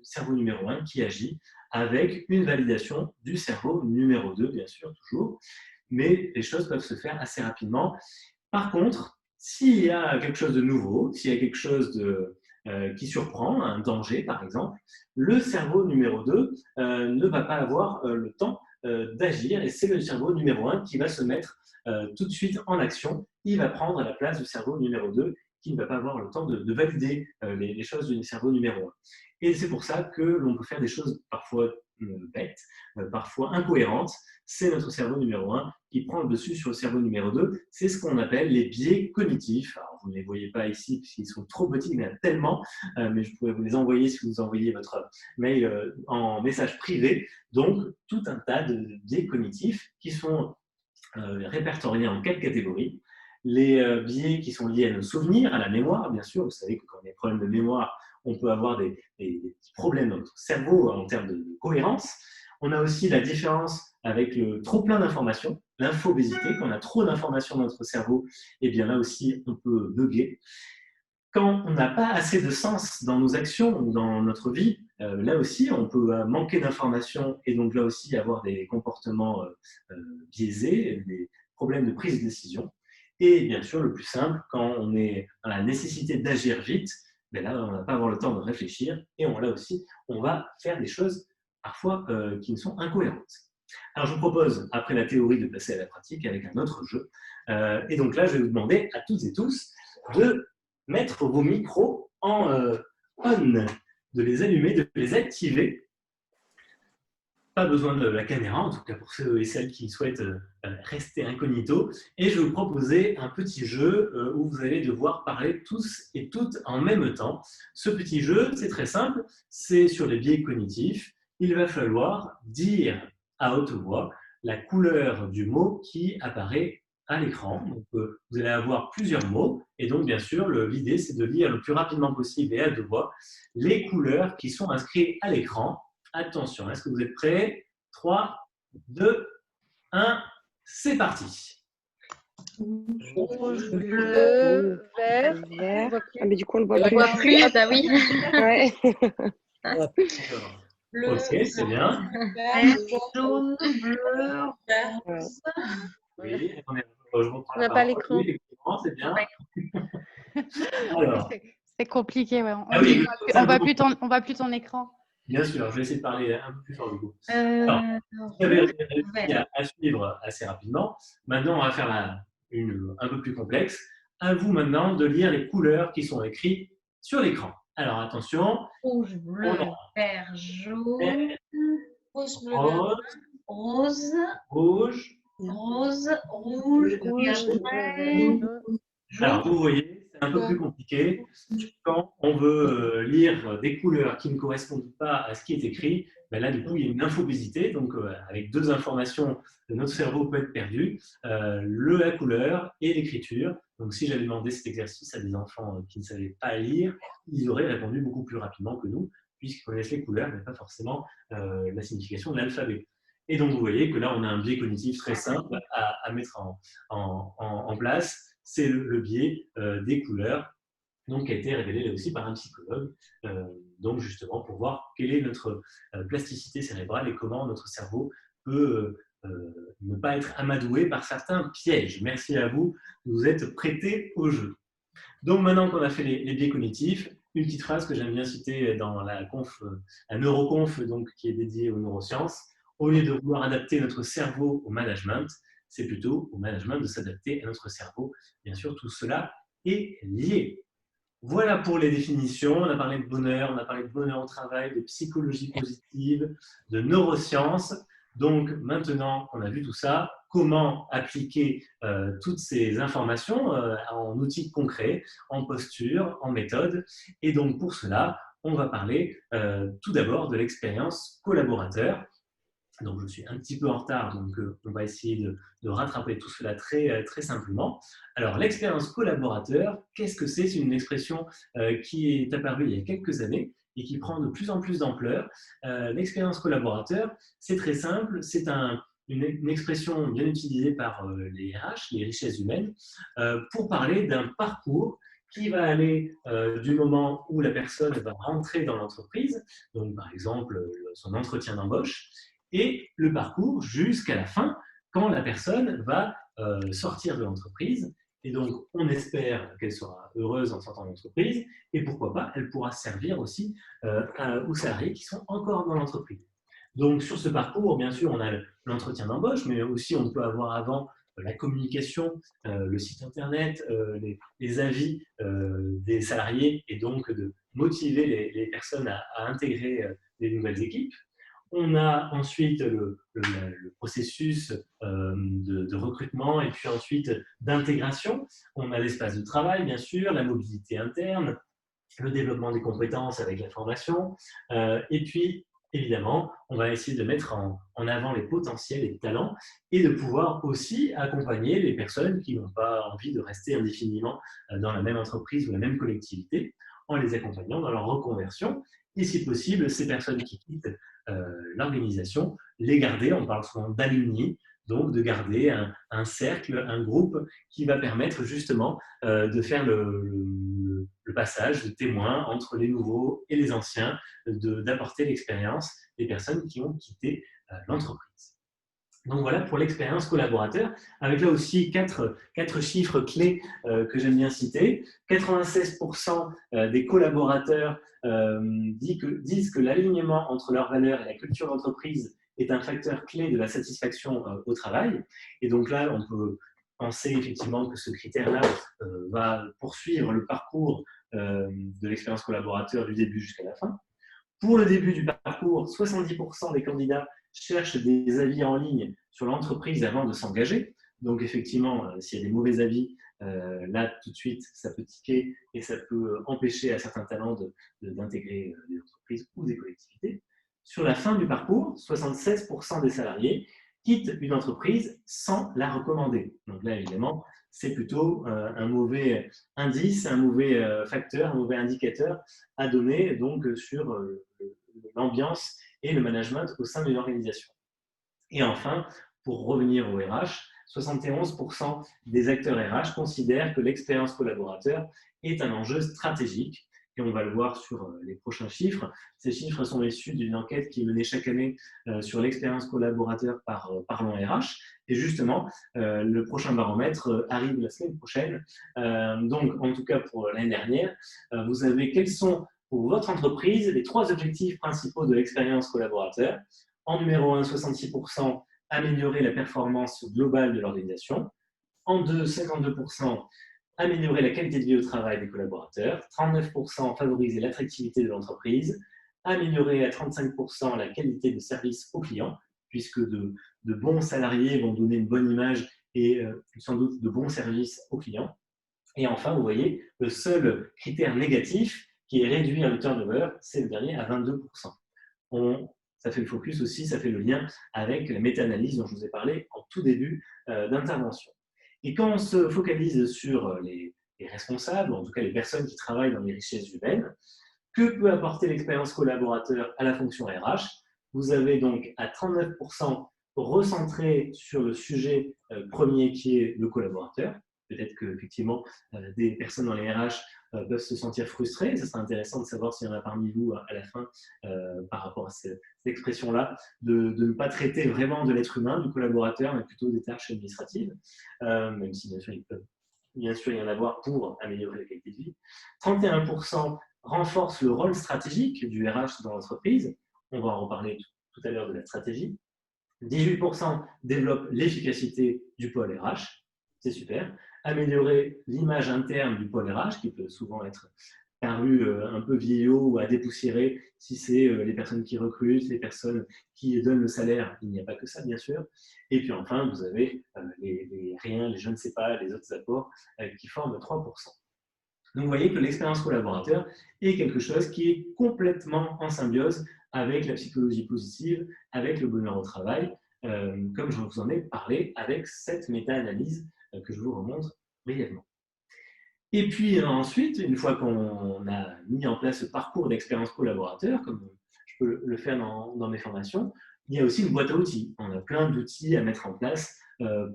Speaker 2: cerveau numéro 1 qui agit avec une validation du cerveau numéro 2, bien sûr, toujours. Mais les choses peuvent se faire assez rapidement. Par contre, s'il y a quelque chose de nouveau, s'il y a quelque chose qui surprend, un danger par exemple, le cerveau numéro 2 ne va pas avoir le temps d'agir et c'est le cerveau numéro 1 qui va se mettre tout de suite en action. Il va prendre la place du cerveau numéro 2 qui ne va pas avoir le temps de valider les choses du cerveau numéro 1. Et c'est pour ça que l'on peut faire des choses parfois bêtes, parfois incohérentes. C'est notre cerveau numéro 1 qui prend le dessus sur le cerveau numéro 2. C'est ce qu'on appelle les biais cognitifs. Alors, vous ne les voyez pas ici puisqu'ils sont trop petits, il y en a tellement, mais je pourrais vous les envoyer si vous envoyez votre mail en message privé. Donc, tout un tas de biais cognitifs qui sont répertoriés en 4 catégories. Les biais qui sont liés à nos souvenirs, à la mémoire, bien sûr. Vous savez que quand il y a des problèmes de mémoire, on peut avoir des petits problèmes dans notre cerveau en termes de cohérence. On a aussi la différence avec le trop plein d'informations, l'infobésité. Quand on a trop d'informations dans notre cerveau, et bien là aussi, on peut bugger. Quand on n'a pas assez de sens dans nos actions ou dans notre vie, là aussi, on peut manquer d'informations et donc là aussi avoir des comportements biaisés, des problèmes de prise de décision. Et bien sûr, le plus simple, quand on est dans la nécessité d'agir vite, ben là, on ne va pas avoir le temps de réfléchir et là aussi, on va faire des choses parfois qui ne sont incohérentes. Alors, je vous propose, après la théorie, de passer à la pratique avec un autre jeu. Et donc là, je vais vous demander à toutes et tous de mettre vos micros en on, de les allumer, de les activer. Pas besoin de la caméra, en tout cas pour ceux et celles qui souhaitent rester incognito. Et je vais vous proposer un petit jeu où vous allez devoir parler tous et toutes en même temps. Ce petit jeu, c'est très simple, c'est sur les biais cognitifs. Il va falloir dire à haute voix la couleur du mot qui apparaît à l'écran. Donc, vous allez avoir plusieurs mots. Et donc, bien sûr, l'idée, c'est de lire le plus rapidement possible et à haute voix les couleurs qui sont inscrites à l'écran. Attention, est-ce que vous êtes prêts? 3, 2, 1, c'est parti.
Speaker 9: Rouge, bleu, vert.
Speaker 10: Ah, mais du coup, on le voit
Speaker 4: On
Speaker 10: plus.
Speaker 4: voit plus, bah oui.
Speaker 10: Ouais.
Speaker 2: Ok, c'est bien.
Speaker 4: Vert, jaune, bleu,
Speaker 10: Ouais.
Speaker 2: Oui,
Speaker 9: On n'a pas l'écran.
Speaker 2: l'écran, c'est bien. Alors,
Speaker 1: C'est compliqué, ouais.
Speaker 2: Ah oui,
Speaker 1: On voit plus ton écran.
Speaker 2: bien sûr, je vais essayer de parler un peu plus fort du coup.
Speaker 4: Euh,
Speaker 2: Vous avez réussi à suivre assez rapidement. Maintenant, on va faire une un peu plus complexe. À vous maintenant de lire les couleurs qui sont écrites sur l'écran. Alors attention.
Speaker 4: Rouge, bleu, vert, jaune,
Speaker 9: Rouge, bleu,
Speaker 2: Rose,
Speaker 4: rose,
Speaker 2: rouge,
Speaker 4: rose, rouge, violet,
Speaker 2: Alors,
Speaker 4: jaune.
Speaker 2: vous voyez, c'est un peu plus compliqué quand on veut lire des couleurs qui ne correspondent pas à ce qui est écrit. Ben là, du coup, il y a une infobésité. Donc, avec deux informations, notre cerveau peut être perdu. La couleur et l'écriture. Donc, si j'avais demandé cet exercice à des enfants qui ne savaient pas lire, ils auraient répondu beaucoup plus rapidement que nous, puisqu'ils connaissent les couleurs, mais pas forcément la signification de l'alphabet. Et donc, vous voyez que là, on a un biais cognitif très simple à mettre en place. C'est le biais des couleurs, donc qui a été révélé là aussi par un psychologue, donc justement pour voir quelle est notre plasticité cérébrale et comment notre cerveau peut ne pas être amadoué par certains pièges. Merci à vous, vous êtes prêtés au jeu. Donc maintenant qu'on a fait les biais cognitifs, une petite phrase que j'aime bien citer dans la neuroconf, donc, qui est dédiée aux neurosciences. Au lieu de vouloir adapter notre cerveau au management, c'est plutôt au management de s'adapter à notre cerveau. Bien sûr, tout cela est lié. Voilà pour les définitions. On a parlé de bonheur, on a parlé de bonheur au travail, de psychologie positive, de neurosciences. Donc maintenant qu'on a vu tout ça, comment appliquer toutes ces informations en outils concrets, en posture, en méthode. Et donc pour cela, on va parler tout d'abord de l'expérience collaborateur. Donc, je suis un petit peu en retard, donc on va essayer de rattraper tout cela très simplement. Alors, l'expérience collaborateur, qu'est-ce que c'est? C'est une expression qui est apparue il y a quelques années et qui prend de plus en plus d'ampleur. L'expérience collaborateur, c'est très simple, c'est une expression bien utilisée par les RH, les richesses humaines, pour parler d'un parcours qui va aller du moment où la personne va rentrer dans l'entreprise, donc par exemple son entretien d'embauche, et le parcours jusqu'à la fin, quand la personne va sortir de l'entreprise. Et donc, on espère qu'elle sera heureuse en sortant de l'entreprise, et pourquoi pas, elle pourra servir aussi aux salariés qui sont encore dans l'entreprise. Donc, sur ce parcours, bien sûr, on a l'entretien d'embauche, mais aussi on peut avoir avant la communication, le site internet, les avis des salariés, et donc de motiver les personnes à intégrer les nouvelles équipes. On a ensuite le processus de recrutement et puis ensuite d'intégration. On a l'espace de travail, bien sûr, la mobilité interne, le développement des compétences avec la formation. Et puis, évidemment, on va essayer de mettre en avant les potentiels et les talents et de pouvoir aussi accompagner les personnes qui n'ont pas envie de rester indéfiniment dans la même entreprise ou la même collectivité en les accompagnant dans leur reconversion. Et si possible, ces personnes qui quittent l'organisation, les garder, on parle souvent d'alumni, donc de garder un cercle, un groupe qui va permettre justement de faire le passage de témoins entre les nouveaux et les anciens, d'apporter l'expérience des personnes qui ont quitté l'entreprise. Donc voilà pour l'expérience collaborateur, avec là aussi quatre chiffres clés que j'aime bien citer. 96% des collaborateurs disent que l'alignement entre leurs valeurs et la culture d'entreprise est un facteur clé de la satisfaction au travail. Et donc là, on peut penser effectivement que ce critère-là va poursuivre le parcours de l'expérience collaborateur du début jusqu'à la fin. Pour le début du parcours, 70% des candidats cherchent des avis en ligne sur l'entreprise avant de s'engager. Donc effectivement, s'il y a des mauvais avis, là tout de suite, ça peut tiquer et ça peut empêcher à certains talents d'intégrer des entreprises ou des collectivités. Sur la fin du parcours, 76% des salariés quittent une entreprise sans la recommander. Donc là, évidemment, c'est plutôt un mauvais indice, un mauvais facteur, un mauvais indicateur à donner donc, sur l'ambiance et le management au sein d'une organisation. Et enfin, pour revenir au RH, 71% des acteurs RH considèrent que l'expérience collaborateur est un enjeu stratégique et on va le voir sur les prochains chiffres. Ces chiffres sont issus d'une enquête qui est menée chaque année sur l'expérience collaborateur par Parlons RH. Et justement, le prochain baromètre arrive la semaine prochaine. Donc, en tout cas pour l'année dernière, vous avez quels sont pour votre entreprise les 3 objectifs principaux de l'expérience collaborateur. En numéro 1, 66%, améliorer la performance globale de l'organisation. En 2, 52%, améliorer la qualité de vie au travail des collaborateurs. 39%, favoriser l'attractivité de l'entreprise. Améliorer à 35% la qualité de service aux clients, puisque de bons salariés vont donner une bonne image et sans doute de bons services aux clients. Et enfin, vous voyez, le seul critère négatif qui est réduire le turnover, c'est le dernier à 22%. Ça fait le focus aussi, ça fait le lien avec la méta-analyse dont je vous ai parlé en tout début d'intervention. Et quand on se focalise sur les responsables, en tout cas les personnes qui travaillent dans les richesses humaines, que peut apporter l'expérience collaborateur à la fonction RH? Vous avez donc à 39% recentré sur le sujet premier qui est le collaborateur. Peut-être qu'effectivement, des personnes dans les RH peuvent se sentir frustrées. Ce serait intéressant de savoir s'il y en a parmi vous à la fin par rapport à cette expression-là, de ne pas traiter vraiment de l'être humain, du collaborateur, mais plutôt des tâches administratives, même si bien sûr, il peut bien sûr y en avoir pour améliorer la qualité de vie. 31% renforce le rôle stratégique du RH dans l'entreprise. On va en reparler tout à l'heure de la stratégie. 18% développe l'efficacité du pôle RH. C'est super. Améliorer l'image interne du pôle RH, qui peut souvent être paru un peu vieillot ou à dépoussiérer si c'est les personnes qui recrutent, les personnes qui donnent le salaire. Il n'y a pas que ça, bien sûr. Et puis enfin, vous avez les rien, les je ne sais pas, les autres apports qui forment 3%. Donc, vous voyez que l'expérience collaborateur est quelque chose qui est complètement en symbiose avec la psychologie positive, avec le bonheur au travail, comme je vous en ai parlé avec cette méta-analyse que je vous remontre brièvement. Et puis ensuite, une fois qu'on a mis en place ce parcours d'expérience collaborateur, comme je peux le faire dans mes formations, il y a aussi une boîte à outils. On a plein d'outils à mettre en place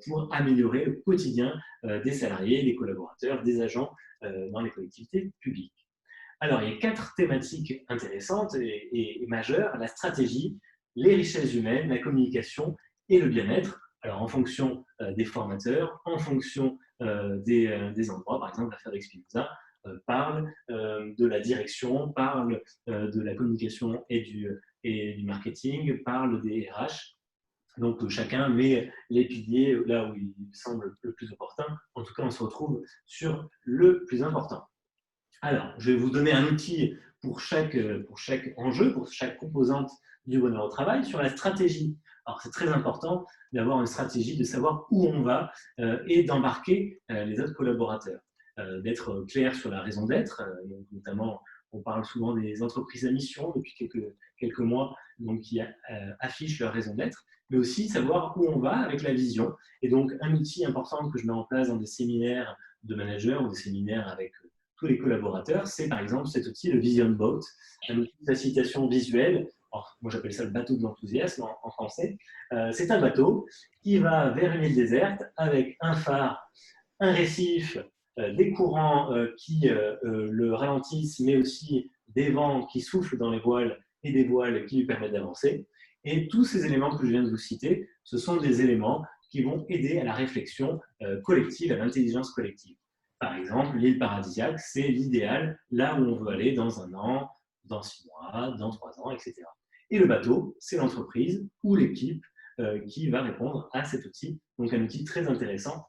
Speaker 2: pour améliorer le quotidien des salariés, des collaborateurs, des agents dans les collectivités publiques. Alors, il y a 4 thématiques intéressantes et majeures: la stratégie, les richesses humaines, la communication et le bien-être. Alors, en fonction des formateurs, en fonction des endroits, par exemple, l'affaire d'Espinosa parle de la direction, parle de la communication et du marketing, parle des RH. Donc, chacun met les piliers là où il semble le plus opportun. En tout cas, on se retrouve sur le plus important. Alors, je vais vous donner un outil pour chaque enjeu, pour chaque composante du bonheur au travail. Sur la stratégie, alors c'est très important d'avoir une stratégie, de savoir où on va et d'embarquer les autres collaborateurs, d'être clair sur la raison d'être, notamment on parle souvent des entreprises à mission depuis quelques mois, donc qui affichent leur raison d'être, mais aussi savoir où on va avec la vision. Et donc un outil important que je mets en place dans des séminaires de managers ou des séminaires avec tous les collaborateurs, c'est par exemple cet outil, le Vision Boat, un outil de facilitation visuelle. Alors, moi, j'appelle ça le bateau de l'enthousiasme en français. C'est un bateau qui va vers une île déserte avec un phare, un récif, des courants qui le ralentissent, mais aussi des vents qui soufflent dans les voiles et des voiles qui lui permettent d'avancer. Et tous ces éléments que je viens de vous citer, ce sont des éléments qui vont aider à la réflexion collective, à l'intelligence collective. Par exemple, l'île paradisiaque, c'est l'idéal, là où on veut aller dans 1 an, dans 6 mois, dans 3 ans, etc. Et le bateau, c'est l'entreprise ou l'équipe qui va répondre à cet outil. Donc un outil très intéressant.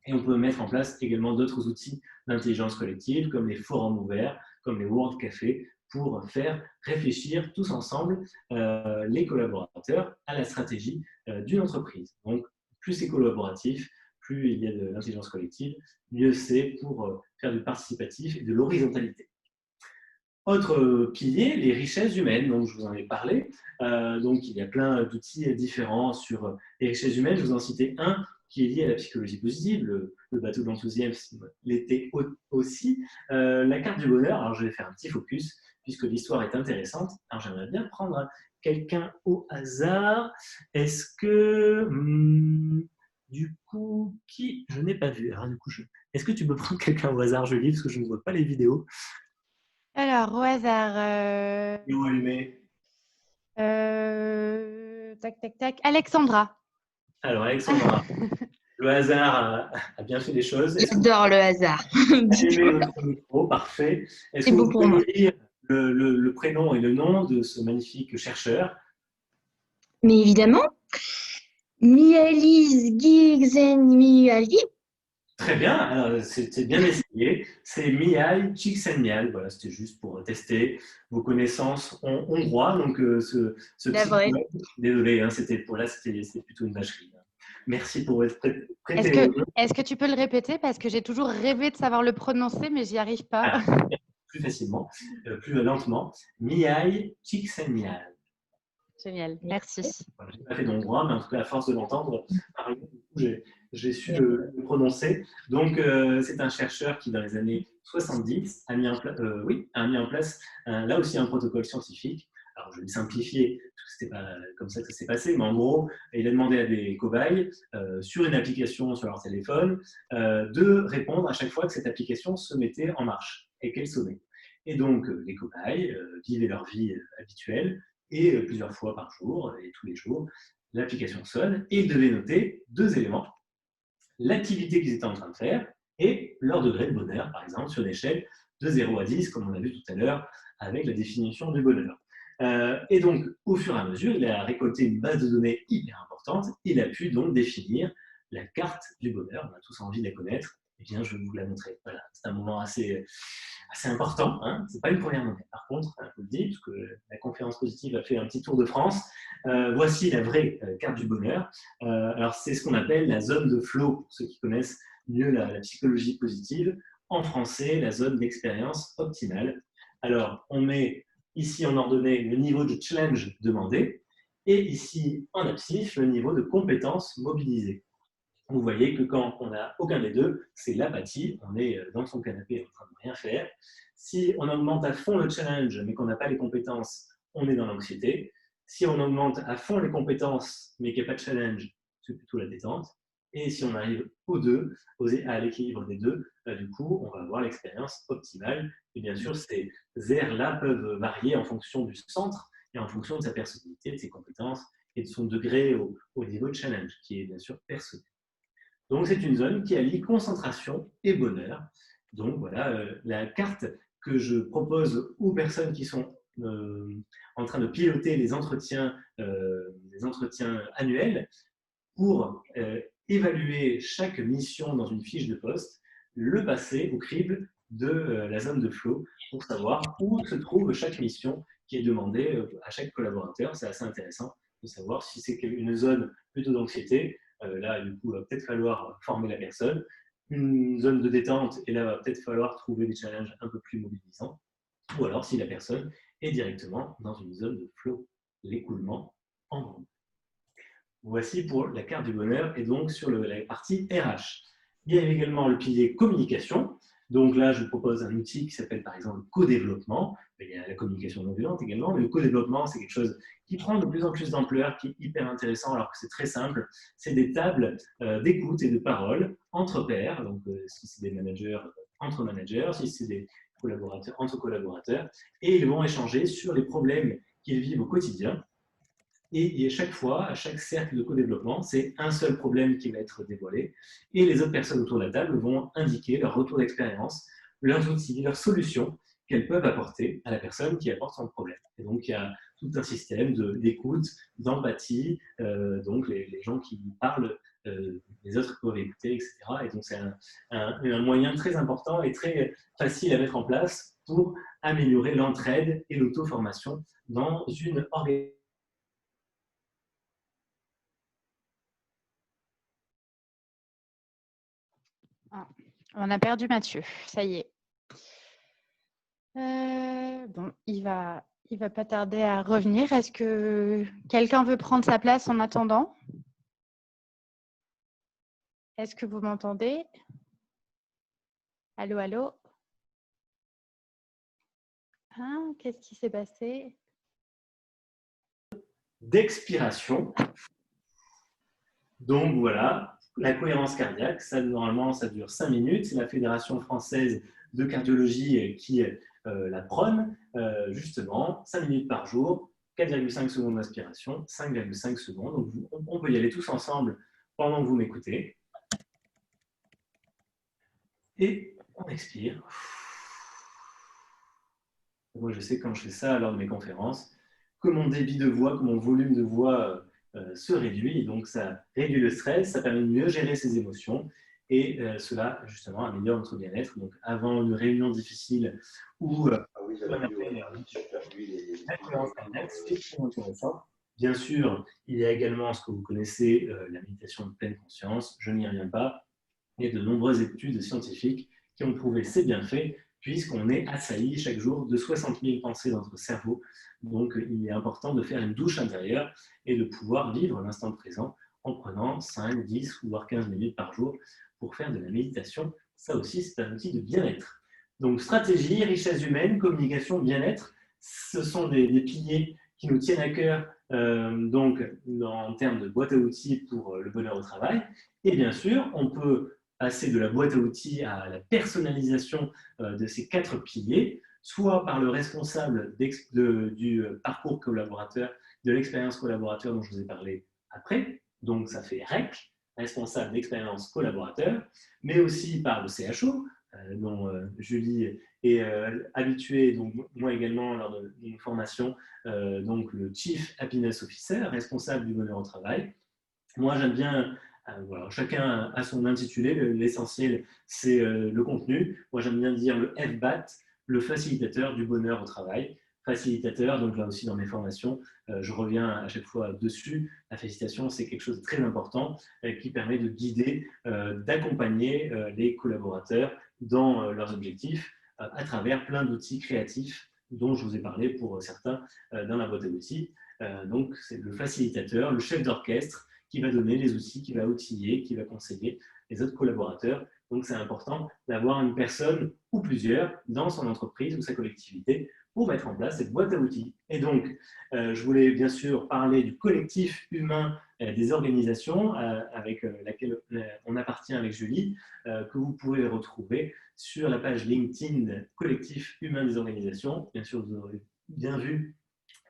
Speaker 2: Et on peut mettre en place également d'autres outils d'intelligence collective, comme les forums ouverts, comme les World Café, pour faire réfléchir tous ensemble les collaborateurs à la stratégie d'une entreprise. Donc, plus c'est collaboratif, plus il y a de l'intelligence collective, mieux c'est pour faire du participatif et de l'horizontalité. Autre pilier, les richesses humaines, dont je vous en ai parlé. Donc, il y a plein d'outils différents sur les richesses humaines. Je vous en citais un qui est lié à la psychologie positive, le bateau de l'enthousiasme l'était aussi. La carte du bonheur, alors je vais faire un petit focus, puisque l'histoire est intéressante. Alors, j'aimerais bien prendre quelqu'un au hasard. Est-ce que... du coup, qui je n'ai pas vu. Alors, du coup, est-ce que tu peux prendre quelqu'un au hasard, Julie, parce que je ne vois pas les vidéos.
Speaker 1: Alors, au hasard.
Speaker 2: Et où allumé?
Speaker 1: Tac, tac, tac. Alexandra.
Speaker 2: Alors, Alexandra, le hasard a bien fait les choses. Est-ce que
Speaker 4: J'adore le hasard.
Speaker 2: allumez votre micro, parfait. Est-ce
Speaker 4: C'est
Speaker 2: que
Speaker 4: beau
Speaker 2: vous
Speaker 4: pour
Speaker 2: pouvez
Speaker 4: moi.
Speaker 2: me dire le prénom et le nom de ce magnifique chercheur?
Speaker 11: Mais évidemment, Mialis Csikszentmihalyi.
Speaker 2: Très bien, alors c'est bien essayé. C'est Mihai Csikszentmihalyi. Voilà, c'était juste pour tester vos connaissances en hongrois. Donc, ce
Speaker 4: La
Speaker 2: petit
Speaker 4: vraie.
Speaker 2: poème, désolé, hein, c'était plutôt une vacherie. Hein. Merci pour votre
Speaker 1: Est-ce
Speaker 2: prêté.
Speaker 1: que tu peux le répéter? Parce que j'ai toujours rêvé de savoir le prononcer, mais j'y arrive pas.
Speaker 2: Ah, plus facilement, plus lentement. Mihai Csikszentmihalyi.
Speaker 1: Génial, merci.
Speaker 2: Voilà, je n'ai pas fait d'hongrois, mais en tout cas, à force de l'entendre parler, j'ai su le prononcer. Donc, c'est un chercheur qui, dans les années 70, a mis en place là aussi un protocole scientifique. Alors, je vais simplifier, parce que ce n'était pas comme ça que ça s'est passé, mais en gros, il a demandé à des cobayes, sur une application sur leur téléphone, de répondre à chaque fois que cette application se mettait en marche et qu'elle sonnait. Et donc, les cobayes vivaient leur vie habituelle, et plusieurs fois par jour, et tous les jours, l'application sonne, et ils devaient noter 2 éléments, l'activité qu'ils étaient en train de faire, et leur degré de bonheur, par exemple, sur une échelle de 0 à 10, comme on a vu tout à l'heure avec la définition du bonheur. Et donc, au fur et à mesure, il a récolté une base de données hyper importante, il a pu donc définir la carte du bonheur, on a tous envie de la connaître, eh bien, je vais vous la montrer. Voilà, c'est un moment assez important. Hein. Ce n'est pas une première monnaie. Par contre, je vous le dis, parce que la conférence positive a fait un petit tour de France, voici la vraie carte du bonheur. Alors, c'est ce qu'on appelle la zone de flow, pour ceux qui connaissent mieux la psychologie positive. En français, la zone d'expérience optimale. Alors, on met ici en ordonnée le niveau de challenge demandé et ici en abscisse le niveau de compétence mobilisée. Vous voyez que quand on n'a aucun des deux, c'est l'apathie, on est dans son canapé en train de rien faire. Si on augmente à fond le challenge mais qu'on n'a pas les compétences, on est dans l'anxiété. Si on augmente à fond les compétences mais qu'il n'y a pas de challenge, c'est plutôt la détente. Et si on arrive aux deux, à l'équilibre des deux, du coup, on va avoir l'expérience optimale. Et bien sûr, ces aires-là peuvent varier en fonction du centre et en fonction de sa personnalité, de ses compétences et de son degré au niveau de challenge, qui est bien sûr personnel. Donc, c'est une zone qui allie concentration et bonheur. Donc, voilà la carte que je propose aux personnes qui sont en train de piloter les entretiens annuels pour évaluer chaque mission dans une fiche de poste, le passer au crible de la zone de flow pour savoir où se trouve chaque mission qui est demandée à chaque collaborateur. C'est assez intéressant de savoir si c'est une zone plutôt d'anxiété. Là, du coup, il va peut-être falloir former la personne. Une zone de détente, et là, il va peut-être falloir trouver des challenges un peu plus mobilisants. Ou alors, si la personne est directement dans une zone de flow, l'écoulement en groupe. Voici pour la carte du bonheur et donc sur la partie RH. Il y a également le pilier communication. Donc là, je vous propose un outil qui s'appelle par exemple co-développement. Il y a la communication non violente également, mais le co-développement, c'est quelque chose qui prend de plus en plus d'ampleur, qui est hyper intéressant alors que c'est très simple. C'est des tables d'écoute et de parole entre pairs, donc si c'est des managers, entre managers, si c'est des collaborateurs, entre collaborateurs, et ils vont échanger sur les problèmes qu'ils vivent au quotidien. Et à chaque fois, à chaque cercle de co-développement, c'est un seul problème qui va être dévoilé. Et les autres personnes autour de la table vont indiquer leur retour d'expérience, leurs outils, leurs solutions qu'elles peuvent apporter à la personne qui apporte son problème. Et donc, il y a tout un système d'écoute, d'empathie, donc les gens qui parlent, les autres peuvent écouter, etc. Et donc, c'est un moyen très important et très facile à mettre en place pour améliorer l'entraide et l'auto-formation dans une organisation.
Speaker 1: On a perdu Mathieu, ça y est. Bon, il va pas tarder à revenir. Est-ce que quelqu'un veut prendre sa place en attendant? Est-ce que vous m'entendez? Allô, allô? Ah, qu'est-ce qui s'est passé?
Speaker 2: D'expiration. Donc voilà, la cohérence cardiaque, ça, normalement, ça dure 5 minutes. C'est la Fédération française de cardiologie qui la prône, justement, 5 minutes par jour, 4,5 secondes d'inspiration, 5,5 secondes. Donc, on peut y aller tous ensemble pendant que vous m'écoutez. Et on expire. Moi, je sais que quand je fais ça lors de mes conférences, que mon débit de voix, que mon volume de voix se réduit. Donc, ça réduit le stress, ça permet de mieux gérer ses émotions. Et cela, justement, améliore notre bien-être. Donc, avant une réunion difficile ou bien sûr, il y a également ce que vous connaissez, la méditation de pleine conscience. Je n'y reviens pas. Il y a de nombreuses études scientifiques qui ont prouvé ces bienfaits, puisqu'on est assailli chaque jour de 60 000 pensées dans notre cerveau. Donc, il est important de faire une douche intérieure et de pouvoir vivre l'instant présent en prenant 5, 10 ou voire 15 minutes par jour pour faire de la méditation. Ça aussi, c'est un outil de bien-être. Donc, stratégie, richesse humaine, communication, bien-être, ce sont des piliers qui nous tiennent à cœur donc, en termes de boîte à outils pour le bonheur au travail. Et bien sûr, on peut passer de la boîte à outils à la personnalisation de ces 4 piliers, soit par le responsable du parcours collaborateur, de l'expérience collaborateur dont je vous ai parlé après. Donc, ça fait REC, responsable d'expérience collaborateur, mais aussi par le CHO, dont Julie est habituée, donc moi également lors d'une formation, donc le Chief Happiness Officer, responsable du bonheur au travail. Moi, j'aime bien, voilà, chacun a son intitulé, l'essentiel c'est le contenu. Moi, j'aime bien dire le FBAT, le facilitateur du bonheur au travail. Facilitateur, donc là aussi dans mes formations, je reviens à chaque fois dessus. La facilitation, c'est quelque chose de très important qui permet de guider, d'accompagner les collaborateurs dans leurs objectifs à travers plein d'outils créatifs dont je vous ai parlé pour certains dans la boîte à outils. Donc, c'est le facilitateur, le chef d'orchestre qui va donner les outils, qui va outiller, qui va conseiller les autres collaborateurs. Donc, c'est important d'avoir une personne ou plusieurs dans son entreprise ou sa collectivité pour mettre en place cette boîte à outils. Et donc, je voulais bien sûr parler du collectif humain des organisations avec laquelle on appartient avec Julie, que vous pouvez retrouver sur la page LinkedIn Collectif humain des organisations. Bien sûr, vous aurez bien vu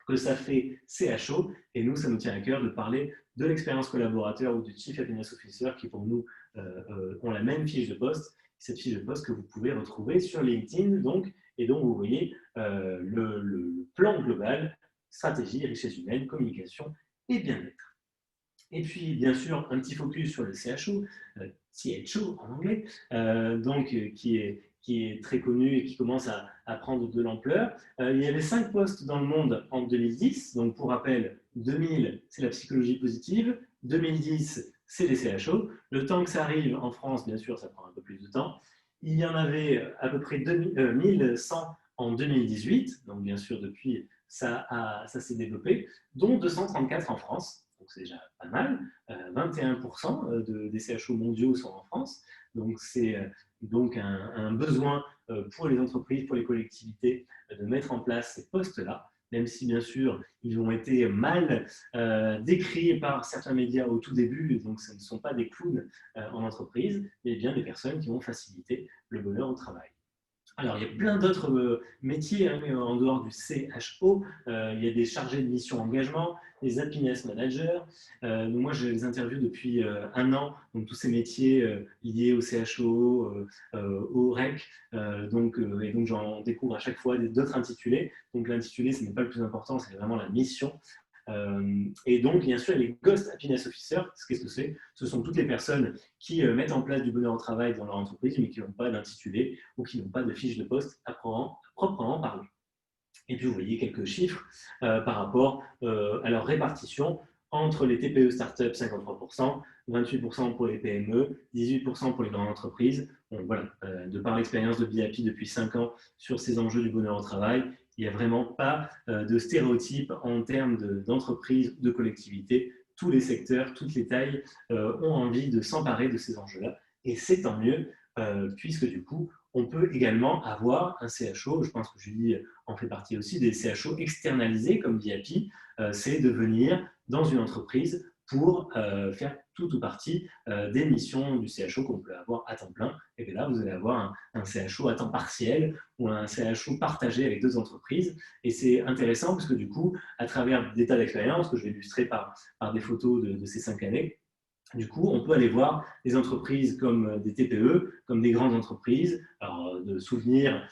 Speaker 2: que ça fait CHO, et nous, ça nous tient à cœur de parler de l'expérience collaborateur ou du Chief Happiness Officer qui, pour nous, ont la même fiche de poste, cette fiche de poste que vous pouvez retrouver sur LinkedIn, donc, et donc vous voyez le plan global, stratégie, richesse humaine, communication et bien-être. Et puis, bien sûr, un petit focus sur le CHO, CHO en anglais, donc, qui est très connu et qui commence à prendre de l'ampleur. Il y avait 5 postes dans le monde en 2010. Donc, pour rappel, 2000, c'est la psychologie positive. 2010, c'est les CHO. Le temps que ça arrive en France, bien sûr, ça prend un peu plus de temps. Il y en avait à peu près 1100 en 2018. Donc, bien sûr, depuis, ça s'est développé, dont 234 en France. Donc, c'est déjà pas mal. 21% des CHO mondiaux sont en France. Donc, c'est donc un besoin pour les entreprises, pour les collectivités, de mettre en place ces postes-là, même si, bien sûr, ils ont été mal décrits par certains médias au tout début. Donc, ce ne sont pas des clowns en entreprise, mais bien des personnes qui vont faciliter le bonheur au travail. Alors, il y a plein d'autres métiers en dehors du CHO. Il y a des chargés de mission engagement, des happiness managers. Moi, je les interviewe depuis 1 an, donc tous ces métiers liés au CHO, au REC. Et donc, j'en découvre à chaque fois d'autres intitulés. Donc, l'intitulé, ce n'est pas le plus important, c'est vraiment la mission. Et donc, bien sûr, les Ghost Happiness Officers, qu'est-ce que c'est? Ce sont toutes les personnes qui mettent en place du bonheur au travail dans leur entreprise, mais qui n'ont pas d'intitulé ou qui n'ont pas de fiche de poste à proprement parler. Et puis, vous voyez quelques chiffres par rapport à leur répartition entre les TPE startups, 53%, 28% pour les PME, 18% pour les grandes entreprises. Donc, voilà, de par l'expérience de BHP depuis 5 ans sur ces enjeux du bonheur au travail, il n'y a vraiment pas de stéréotypes en termes d'entreprise ou de collectivité. Tous les secteurs, toutes les tailles ont envie de s'emparer de ces enjeux-là. Et c'est tant mieux, puisque du coup, on peut également avoir un CHO. Je pense que Julie en fait partie aussi, des CHO externalisés, comme dit Happy. C'est de venir dans une entreprise pour faire tout ou partie des missions du CHO qu'on peut avoir à temps plein. Et bien là, vous allez avoir un CHO à temps partiel ou un CHO partagé avec 2 entreprises. Et c'est intéressant parce que du coup, à travers des tas d'expériences que je vais illustrer par des photos de ces 5 années, du coup, on peut aller voir des entreprises comme des TPE, comme des grandes entreprises. Alors, de souvenirs,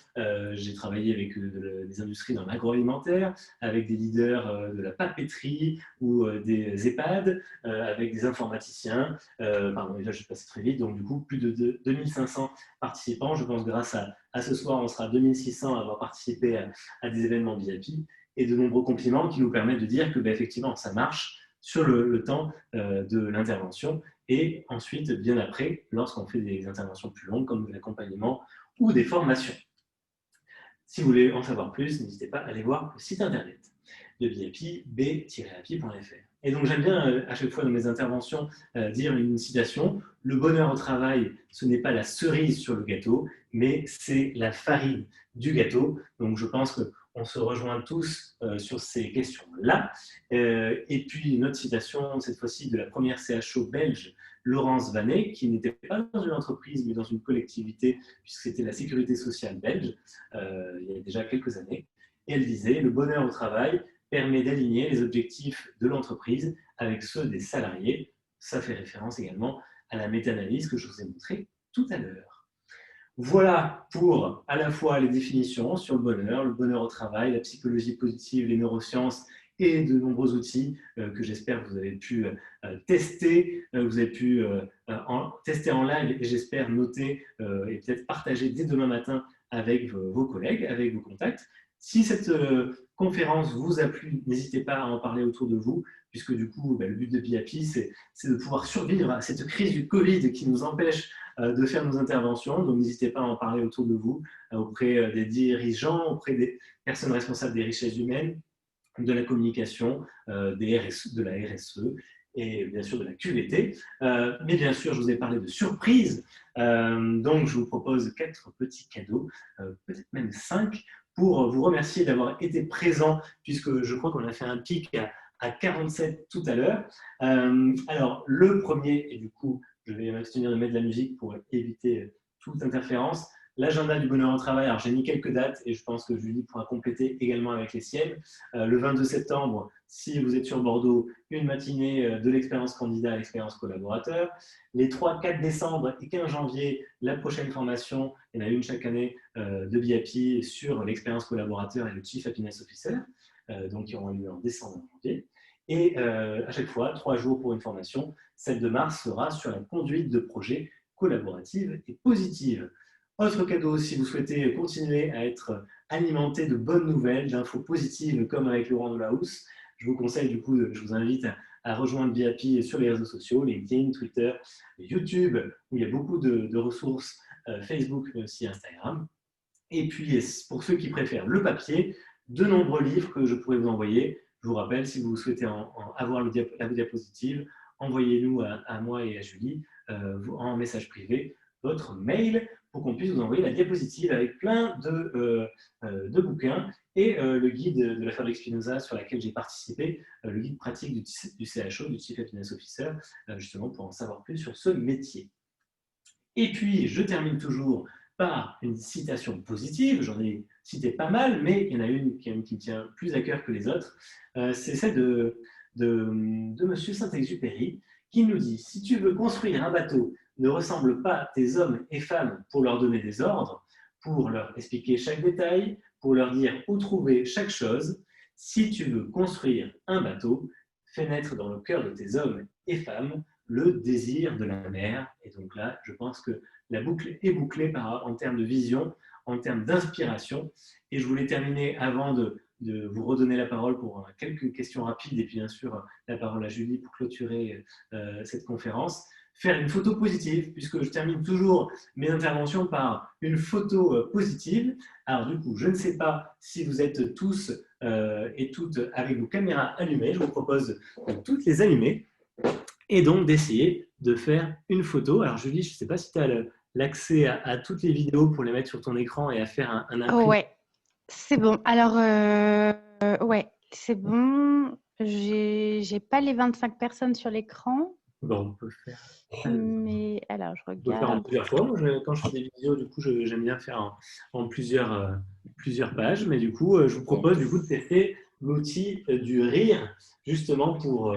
Speaker 2: j'ai travaillé avec des industries dans l'agroalimentaire, avec des leaders de la papeterie ou des EHPAD, avec des informaticiens. Pardon, là, je suis passé très vite. Donc, du coup, plus de 2500 participants. Je pense grâce à ce soir, on sera 2600 à avoir participé à des événements VIP et de nombreux compliments qui nous permettent de dire que, effectivement, ça marche sur le temps de l'intervention et ensuite, bien après, lorsqu'on fait des interventions plus longues comme de l'accompagnement ou des formations. Si vous voulez en savoir plus, n'hésitez pas à aller voir le site internet de BIP, b-api.fr. Et donc, j'aime bien à chaque fois dans mes interventions dire une citation. Le bonheur au travail, ce n'est pas la cerise sur le gâteau, mais c'est la farine du gâteau. Donc, je pense qu'on se rejoint tous sur ces questions-là. Et puis, une autre citation, cette fois-ci de la première CHO belge, Laurence Vanet, qui n'était pas dans une entreprise, mais dans une collectivité, puisque c'était la sécurité sociale belge, il y a déjà quelques années. Et elle disait « Le bonheur au travail permet d'aligner les objectifs de l'entreprise avec ceux des salariés. » Ça fait référence également à la méta-analyse que je vous ai montrée tout à l'heure. Voilà pour à la fois les définitions sur le bonheur au travail, la psychologie positive, les neurosciences et de nombreux outils que j'espère que vous avez pu tester, vous avez pu tester en live et j'espère noter et peut-être partager dès demain matin avec vos collègues, avec vos contacts. Si cette conférence vous a plu, n'hésitez pas à en parler autour de vous, puisque du coup, le but de BIP, c'est de pouvoir survivre à cette crise du Covid qui nous empêche de faire nos interventions. Donc, n'hésitez pas à en parler autour de vous, auprès des dirigeants, auprès des personnes responsables des richesses humaines, de la communication, de la RSE et bien sûr de la QVT. Mais bien sûr, je vous ai parlé de surprise. Donc, je vous propose 4 petits cadeaux, peut-être même 5, pour vous remercier d'avoir été présent, puisque je crois qu'on a fait un pic à 47 tout à l'heure. Alors, le premier, et du coup, je vais m'abstenir de mettre de la musique pour éviter toute interférence, l'agenda du bonheur au travail. Alors, j'ai mis quelques dates et je pense que Julie pourra compléter également avec les siennes. Le 22 septembre, si vous êtes sur Bordeaux, une matinée de l'expérience candidat à l'expérience collaborateur. Les 3, 4 décembre et 15 janvier, la prochaine formation, il y en a une chaque année de BIP sur l'expérience collaborateur et le Chief Happiness Officer, donc qui auront lieu en décembre et en janvier. Et à chaque fois, 3 jours pour une formation. Celle de mars sera sur la conduite de projets collaboratifs et positifs. Autre cadeau, si vous souhaitez continuer à être alimenté de bonnes nouvelles, d'infos positives comme avec Laurent Delahousse, je vous conseille du coup, je vous invite à rejoindre BIP sur les réseaux sociaux, LinkedIn, Twitter, YouTube, où il y a beaucoup de ressources, Facebook, mais aussi Instagram. Et puis, pour ceux qui préfèrent le papier, de nombreux livres que je pourrais vous envoyer. Je vous rappelle, si vous souhaitez avoir la diapositive, envoyez-nous à moi et à Julie en message privé votre mail pour qu'on puisse vous envoyer la diapositive avec plein de bouquins et le guide de l'affaire de Spinoza sur laquelle j'ai participé, le guide pratique du CHO, du Chief Happiness Officer, justement pour en savoir plus sur ce métier. Et puis, je termine toujours par une citation positive. J'en ai cité pas mal, mais il y en a une qui me tient plus à cœur que les autres. C'est celle de M. Saint-Exupéry qui nous dit « Si tu veux construire un bateau, ne ressemble pas tes hommes et femmes pour leur donner des ordres, pour leur expliquer chaque détail, pour leur dire où trouver chaque chose. Si tu veux construire un bateau, fais naître dans le cœur de tes hommes et femmes le désir de la mer. » Et donc là, je pense que la boucle est bouclée en termes de vision, en termes d'inspiration. Et je voulais terminer avant de vous redonner la parole pour quelques questions rapides et puis bien sûr la parole à Julie pour clôturer cette conférence. Faire une photo positive, puisque je termine toujours mes interventions par une photo positive. Alors du coup, je ne sais pas si vous êtes tous et toutes avec vos caméras allumées. Je vous propose de toutes les allumer et donc d'essayer de faire une photo. Alors Julie, je ne sais pas si tu as l'accès à toutes les vidéos pour les mettre sur ton écran et à faire un imprint.
Speaker 1: Ouais, c'est bon. Alors, ouais, c'est bon. J'ai pas les 25 personnes sur l'écran,
Speaker 2: Bon, on peut faire.
Speaker 1: mais alors je
Speaker 2: On peut faire en
Speaker 1: regarde.
Speaker 2: plusieurs fois. Moi, quand je fais des vidéos, du coup, j'aime bien faire en plusieurs pages. Mais du coup, je vous propose du coup de tester l'outil du rire, justement pour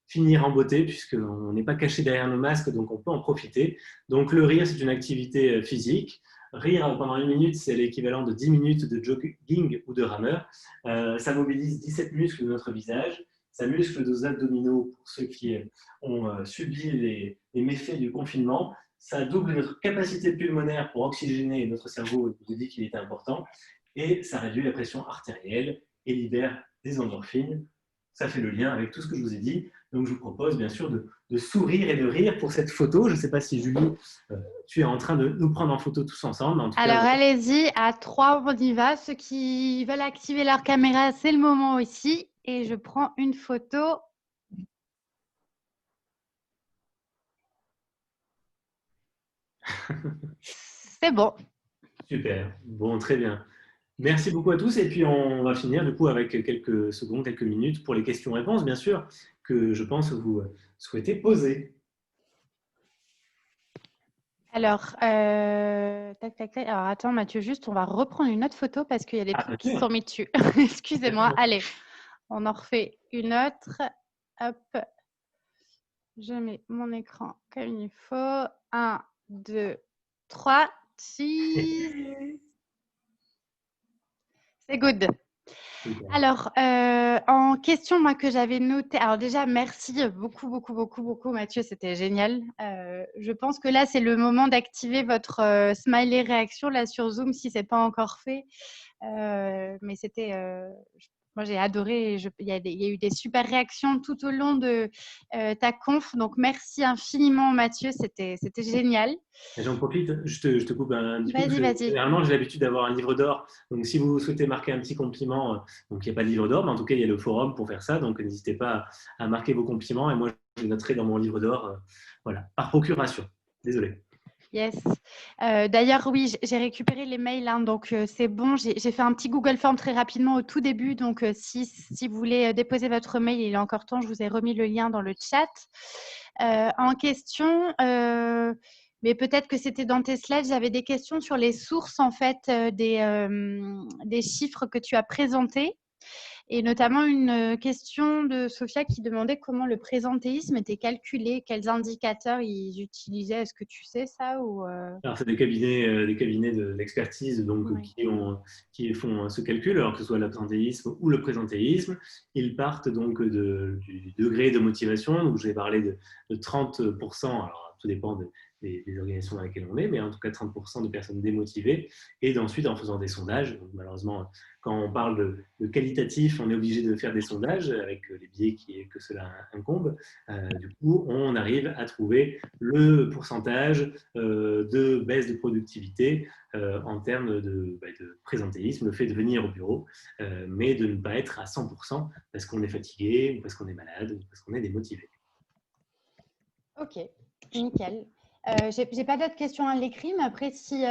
Speaker 2: finir en beauté, puisqu'on n'est pas caché derrière nos masques, donc on peut en profiter. Donc, le rire, c'est une activité physique. Rire pendant 1 minute, c'est l'équivalent de 10 minutes de jogging ou de rameur. Ça mobilise 17 muscles de notre visage. Ça muscle nos abdominaux pour ceux qui ont subi les méfaits du confinement. Ça double notre capacité pulmonaire pour oxygéner notre cerveau. Je vous ai dit qu'il était important. Et ça réduit la pression artérielle et libère des endorphines. Ça fait le lien avec tout ce que je vous ai dit. Donc, je vous propose bien sûr de sourire et de rire pour cette photo. Je ne sais pas si Julie, tu es en train de nous prendre en photo tous ensemble. En tout
Speaker 1: Alors,
Speaker 2: cas,
Speaker 1: allez-y, à 3, on y va. Ceux qui veulent activer leur caméra, c'est le moment aussi. Et je prends une photo. C'est bon.
Speaker 2: super. Bon, très bien. Merci beaucoup à tous. Et puis, on va finir du coup avec quelques secondes, quelques minutes pour les questions-réponses, bien sûr, que je pense vous souhaitez poser.
Speaker 1: Alors, tac, tac, tac. Alors, attends, Mathieu, juste, on va reprendre une autre photo parce qu'il y a des trucs qui se sont mis dessus. Excusez-moi. Allez, on en refait une autre. Hop. Je mets mon écran comme il faut. 1, 2, 3. Cheese. C'est good. Alors, en question, moi, que j'avais noté. Alors, déjà, merci beaucoup, beaucoup, beaucoup, beaucoup, Mathieu. C'était génial. Je pense que là, c'est le moment d'activer votre smiley réaction là sur Zoom si ce n'est pas encore fait. Mais c'était. Moi, j'ai adoré. Il y a eu des super réactions tout au long de ta conf. Donc, merci infiniment, Mathieu. C'était génial.
Speaker 2: J'en profite, je te coupe un petit peu.
Speaker 1: Vas-y.
Speaker 2: Généralement, j'ai l'habitude d'avoir un livre d'or. Donc, si vous souhaitez marquer un petit compliment, donc il n'y a pas de livre d'or, mais en tout cas, il y a le forum pour faire ça. Donc, n'hésitez pas à marquer vos compliments. Et moi, je les noterai dans mon livre d'or, voilà, par procuration. Désolé.
Speaker 1: Yes. D'ailleurs, oui, j'ai récupéré les mails, hein, donc c'est bon. J'ai fait un petit Google Form très rapidement au tout début. Donc, si vous voulez déposer votre mail, il est encore temps. Je vous ai remis le lien dans le chat. En question, mais peut-être que c'était dans tes slides, j'avais des questions sur les sources en fait des chiffres que tu as présentés. Et notamment une question de Sophia qui demandait comment le présentéisme était calculé, quels indicateurs ils utilisaient. Est-ce que tu sais ça ou
Speaker 2: Alors, c'est des cabinets d'expertise donc, qui font ce calcul, alors que ce soit l'absentéisme ou le présentéisme. Ils partent donc du degré de motivation. Donc, j'ai parlé de 30%. Alors, tout dépend des organisations dans lesquelles on est, mais en tout cas 30% de personnes démotivées. Et ensuite, en faisant des sondages, donc, malheureusement, quand on parle de qualitatif, on est obligé de faire des sondages avec les biais que cela incombe. Du coup, on arrive à trouver le pourcentage de baisse de productivité en termes de présentéisme, le fait de venir au bureau, mais de ne pas être à 100% parce qu'on est fatigué, ou parce qu'on est malade, ou parce qu'on est démotivé.
Speaker 1: Ok, nickel. J'ai pas d'autres questions à l'écrit, mais après, si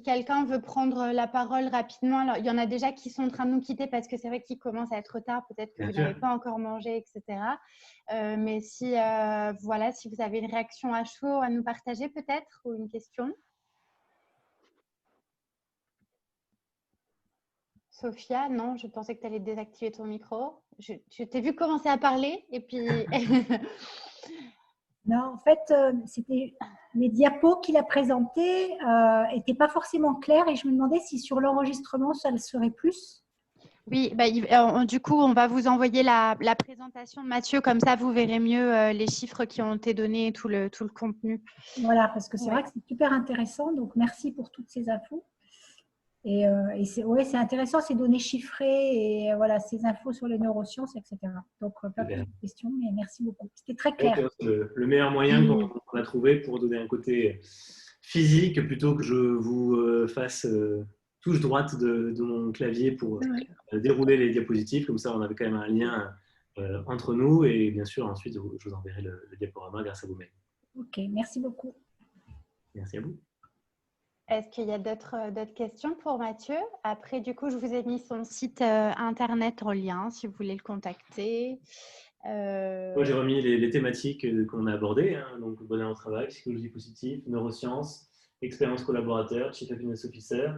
Speaker 1: quelqu'un veut prendre la parole rapidement, alors il y en a déjà qui sont en train de nous quitter parce que c'est vrai qu'il commence à être tard, peut-être que vous n'avez pas encore mangé, etc. Mais voilà, si vous avez une réaction à chaud à nous partager peut-être ou une question. Sophia, non, je pensais que tu allais désactiver ton micro. Je t'ai vu commencer à parler et puis…
Speaker 5: Non, en fait, c'était les diapos qu'il a présentées n'étaient pas forcément claires et je me demandais si sur l'enregistrement, ça le serait plus.
Speaker 1: Oui, du coup, on va vous envoyer la présentation de Mathieu, comme ça vous verrez mieux les chiffres qui ont été donnés, tout le contenu.
Speaker 5: Voilà, parce que c'est vrai que c'est super intéressant, donc merci pour toutes ces infos. Et c'est intéressant ces données chiffrées et voilà, ces infos sur les neurosciences, etc. Donc, pas de questions, mais merci beaucoup. C'était très clair.
Speaker 2: Le meilleur moyen qu'on a trouvé pour donner un côté physique, plutôt que je vous fasse touche droite de mon clavier pour dérouler les diapositives. Comme ça, on avait quand même un lien entre nous. Et bien sûr, ensuite, je vous enverrai le diaporama grâce à vous-même.
Speaker 5: Ok, merci beaucoup.
Speaker 2: Merci à vous.
Speaker 1: Est-ce qu'il y a d'autres questions pour Mathieu? Après, du coup, je vous ai mis son site internet en lien si vous voulez le contacter.
Speaker 2: Moi, j'ai remis les thématiques qu'on a abordées, hein, donc bonheur au travail, psychologie positive, neurosciences, expérience collaborateur, chief happiness officer,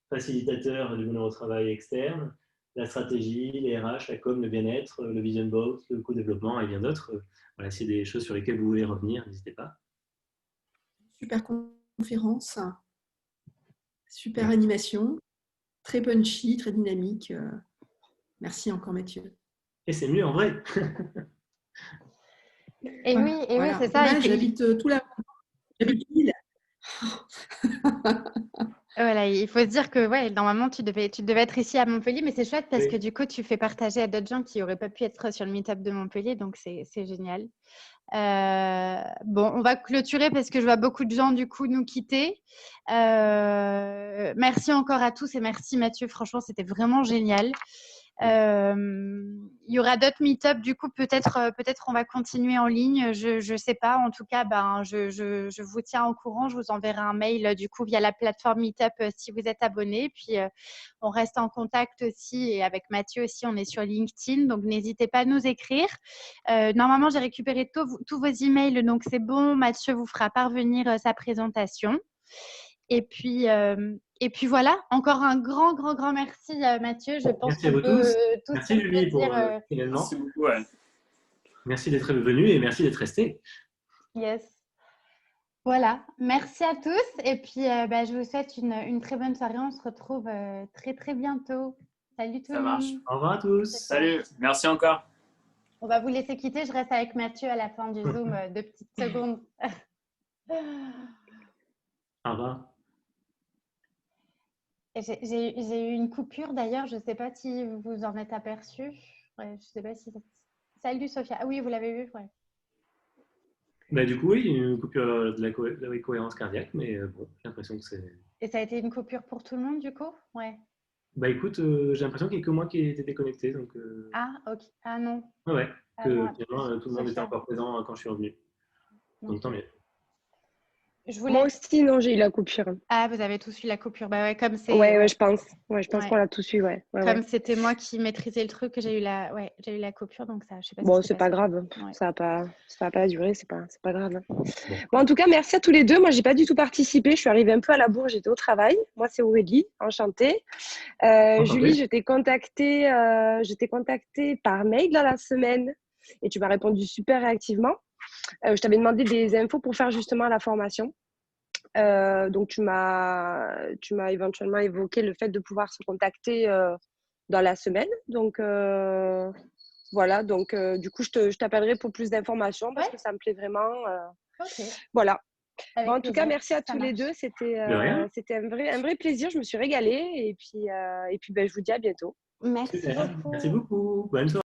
Speaker 2: facilitateur du bonheur au travail externe, la stratégie, les RH, la com, le bien-être, le vision board, le co-développement et bien d'autres. Voilà, s'il y a des choses sur lesquelles vous voulez revenir, n'hésitez pas.
Speaker 8: Super conférence, super animation, très punchy, très dynamique. Merci encore Mathieu.
Speaker 2: Et c'est mieux en vrai.
Speaker 1: Et
Speaker 8: voilà,
Speaker 1: oui,
Speaker 8: voilà.
Speaker 1: c'est ça.
Speaker 8: J'habite tout là. J'habite Lille.
Speaker 1: Voilà, il faut se dire que ouais, normalement, tu devais être ici à Montpellier, mais c'est chouette parce que du coup, tu fais partager à d'autres gens qui n'auraient pas pu être sur le meet-up de Montpellier, donc c'est génial. Bon, on va clôturer parce que je vois beaucoup de gens du coup nous quitter. Merci encore à tous et merci Mathieu, franchement, c'était vraiment génial. Il y aura d'autres meet-up, du coup peut-être on va continuer en ligne, je sais pas, en tout cas je vous tiens au courant, je vous enverrai un mail du coup via la plateforme Meetup si vous êtes abonné, puis on reste en contact aussi et avec Mathieu aussi, on est sur LinkedIn, donc n'hésitez pas à nous écrire. Normalement j'ai récupéré tous vos emails, donc c'est bon, Mathieu vous fera parvenir sa présentation. Et puis voilà, encore un grand merci Mathieu. Je pense
Speaker 2: merci à vous tous. Merci Julie pour finalement.
Speaker 3: Merci beaucoup. Ouais.
Speaker 2: Merci d'être venu et merci d'être resté.
Speaker 1: Yes. Voilà, merci à tous. Et puis je vous souhaite une très bonne soirée. On se retrouve très bientôt. Salut tout le monde.
Speaker 3: Ça marche.
Speaker 2: Au revoir à tous.
Speaker 3: Salut, merci encore.
Speaker 1: On va vous laisser quitter. Je reste avec Mathieu à la fin du Zoom 2 petites secondes.
Speaker 2: Au revoir.
Speaker 1: J'ai eu une coupure d'ailleurs, je ne sais pas si vous en êtes aperçu. Ouais, je sais pas si. Salut Sophia. Ah oui, vous l'avez vu, ouais.
Speaker 2: Bah, du coup, oui, une coupure de la cohérence cardiaque, mais bon, j'ai l'impression que c'est.
Speaker 1: Et ça a été une coupure pour tout le monde du coup? Ouais.
Speaker 2: Bah écoute, j'ai l'impression qu'il n'y a que moi qui était déconnecté. Donc,
Speaker 1: Ah, ok. Ah non.
Speaker 2: Ouais, que
Speaker 1: non,
Speaker 2: finalement, tout le monde était encore présent quand je suis revenu. Donc tant mieux.
Speaker 10: Moi aussi, non, j'ai eu la coupure.
Speaker 1: Ah, vous avez tous eu la coupure. Bah ouais, comme c'est.
Speaker 10: Ouais, je pense. Ouais, je pense qu'on l'a tous eu, ouais.
Speaker 1: Comme c'était moi qui maîtrisais le truc, j'ai eu la coupure, donc ça, je sais pas.
Speaker 10: Bon,
Speaker 1: si
Speaker 10: c'est pas grave.
Speaker 1: Ouais.
Speaker 10: Ça va pas durer, c'est pas grave. Bon, en tout cas, merci à tous les deux. Moi, j'ai pas du tout participé. Je suis arrivée un peu à la bourre. J'étais au travail. Moi, c'est Aurélie. Enchantée. Julie, je t'ai contactée par mail dans la semaine et tu m'as répondu super réactivement. Je t'avais demandé des infos pour faire justement la formation. Donc, tu m'as éventuellement évoqué le fait de pouvoir se contacter dans la semaine. Donc, voilà. Donc, du coup, je t'appellerai pour plus d'informations parce que ça me plaît vraiment. Voilà. Bon, en tout cas, merci à tous les deux. C'était un vrai plaisir. Je me suis régalée. Et puis je vous dis à bientôt.
Speaker 1: Merci beaucoup.
Speaker 2: Merci beaucoup. Bonne soirée.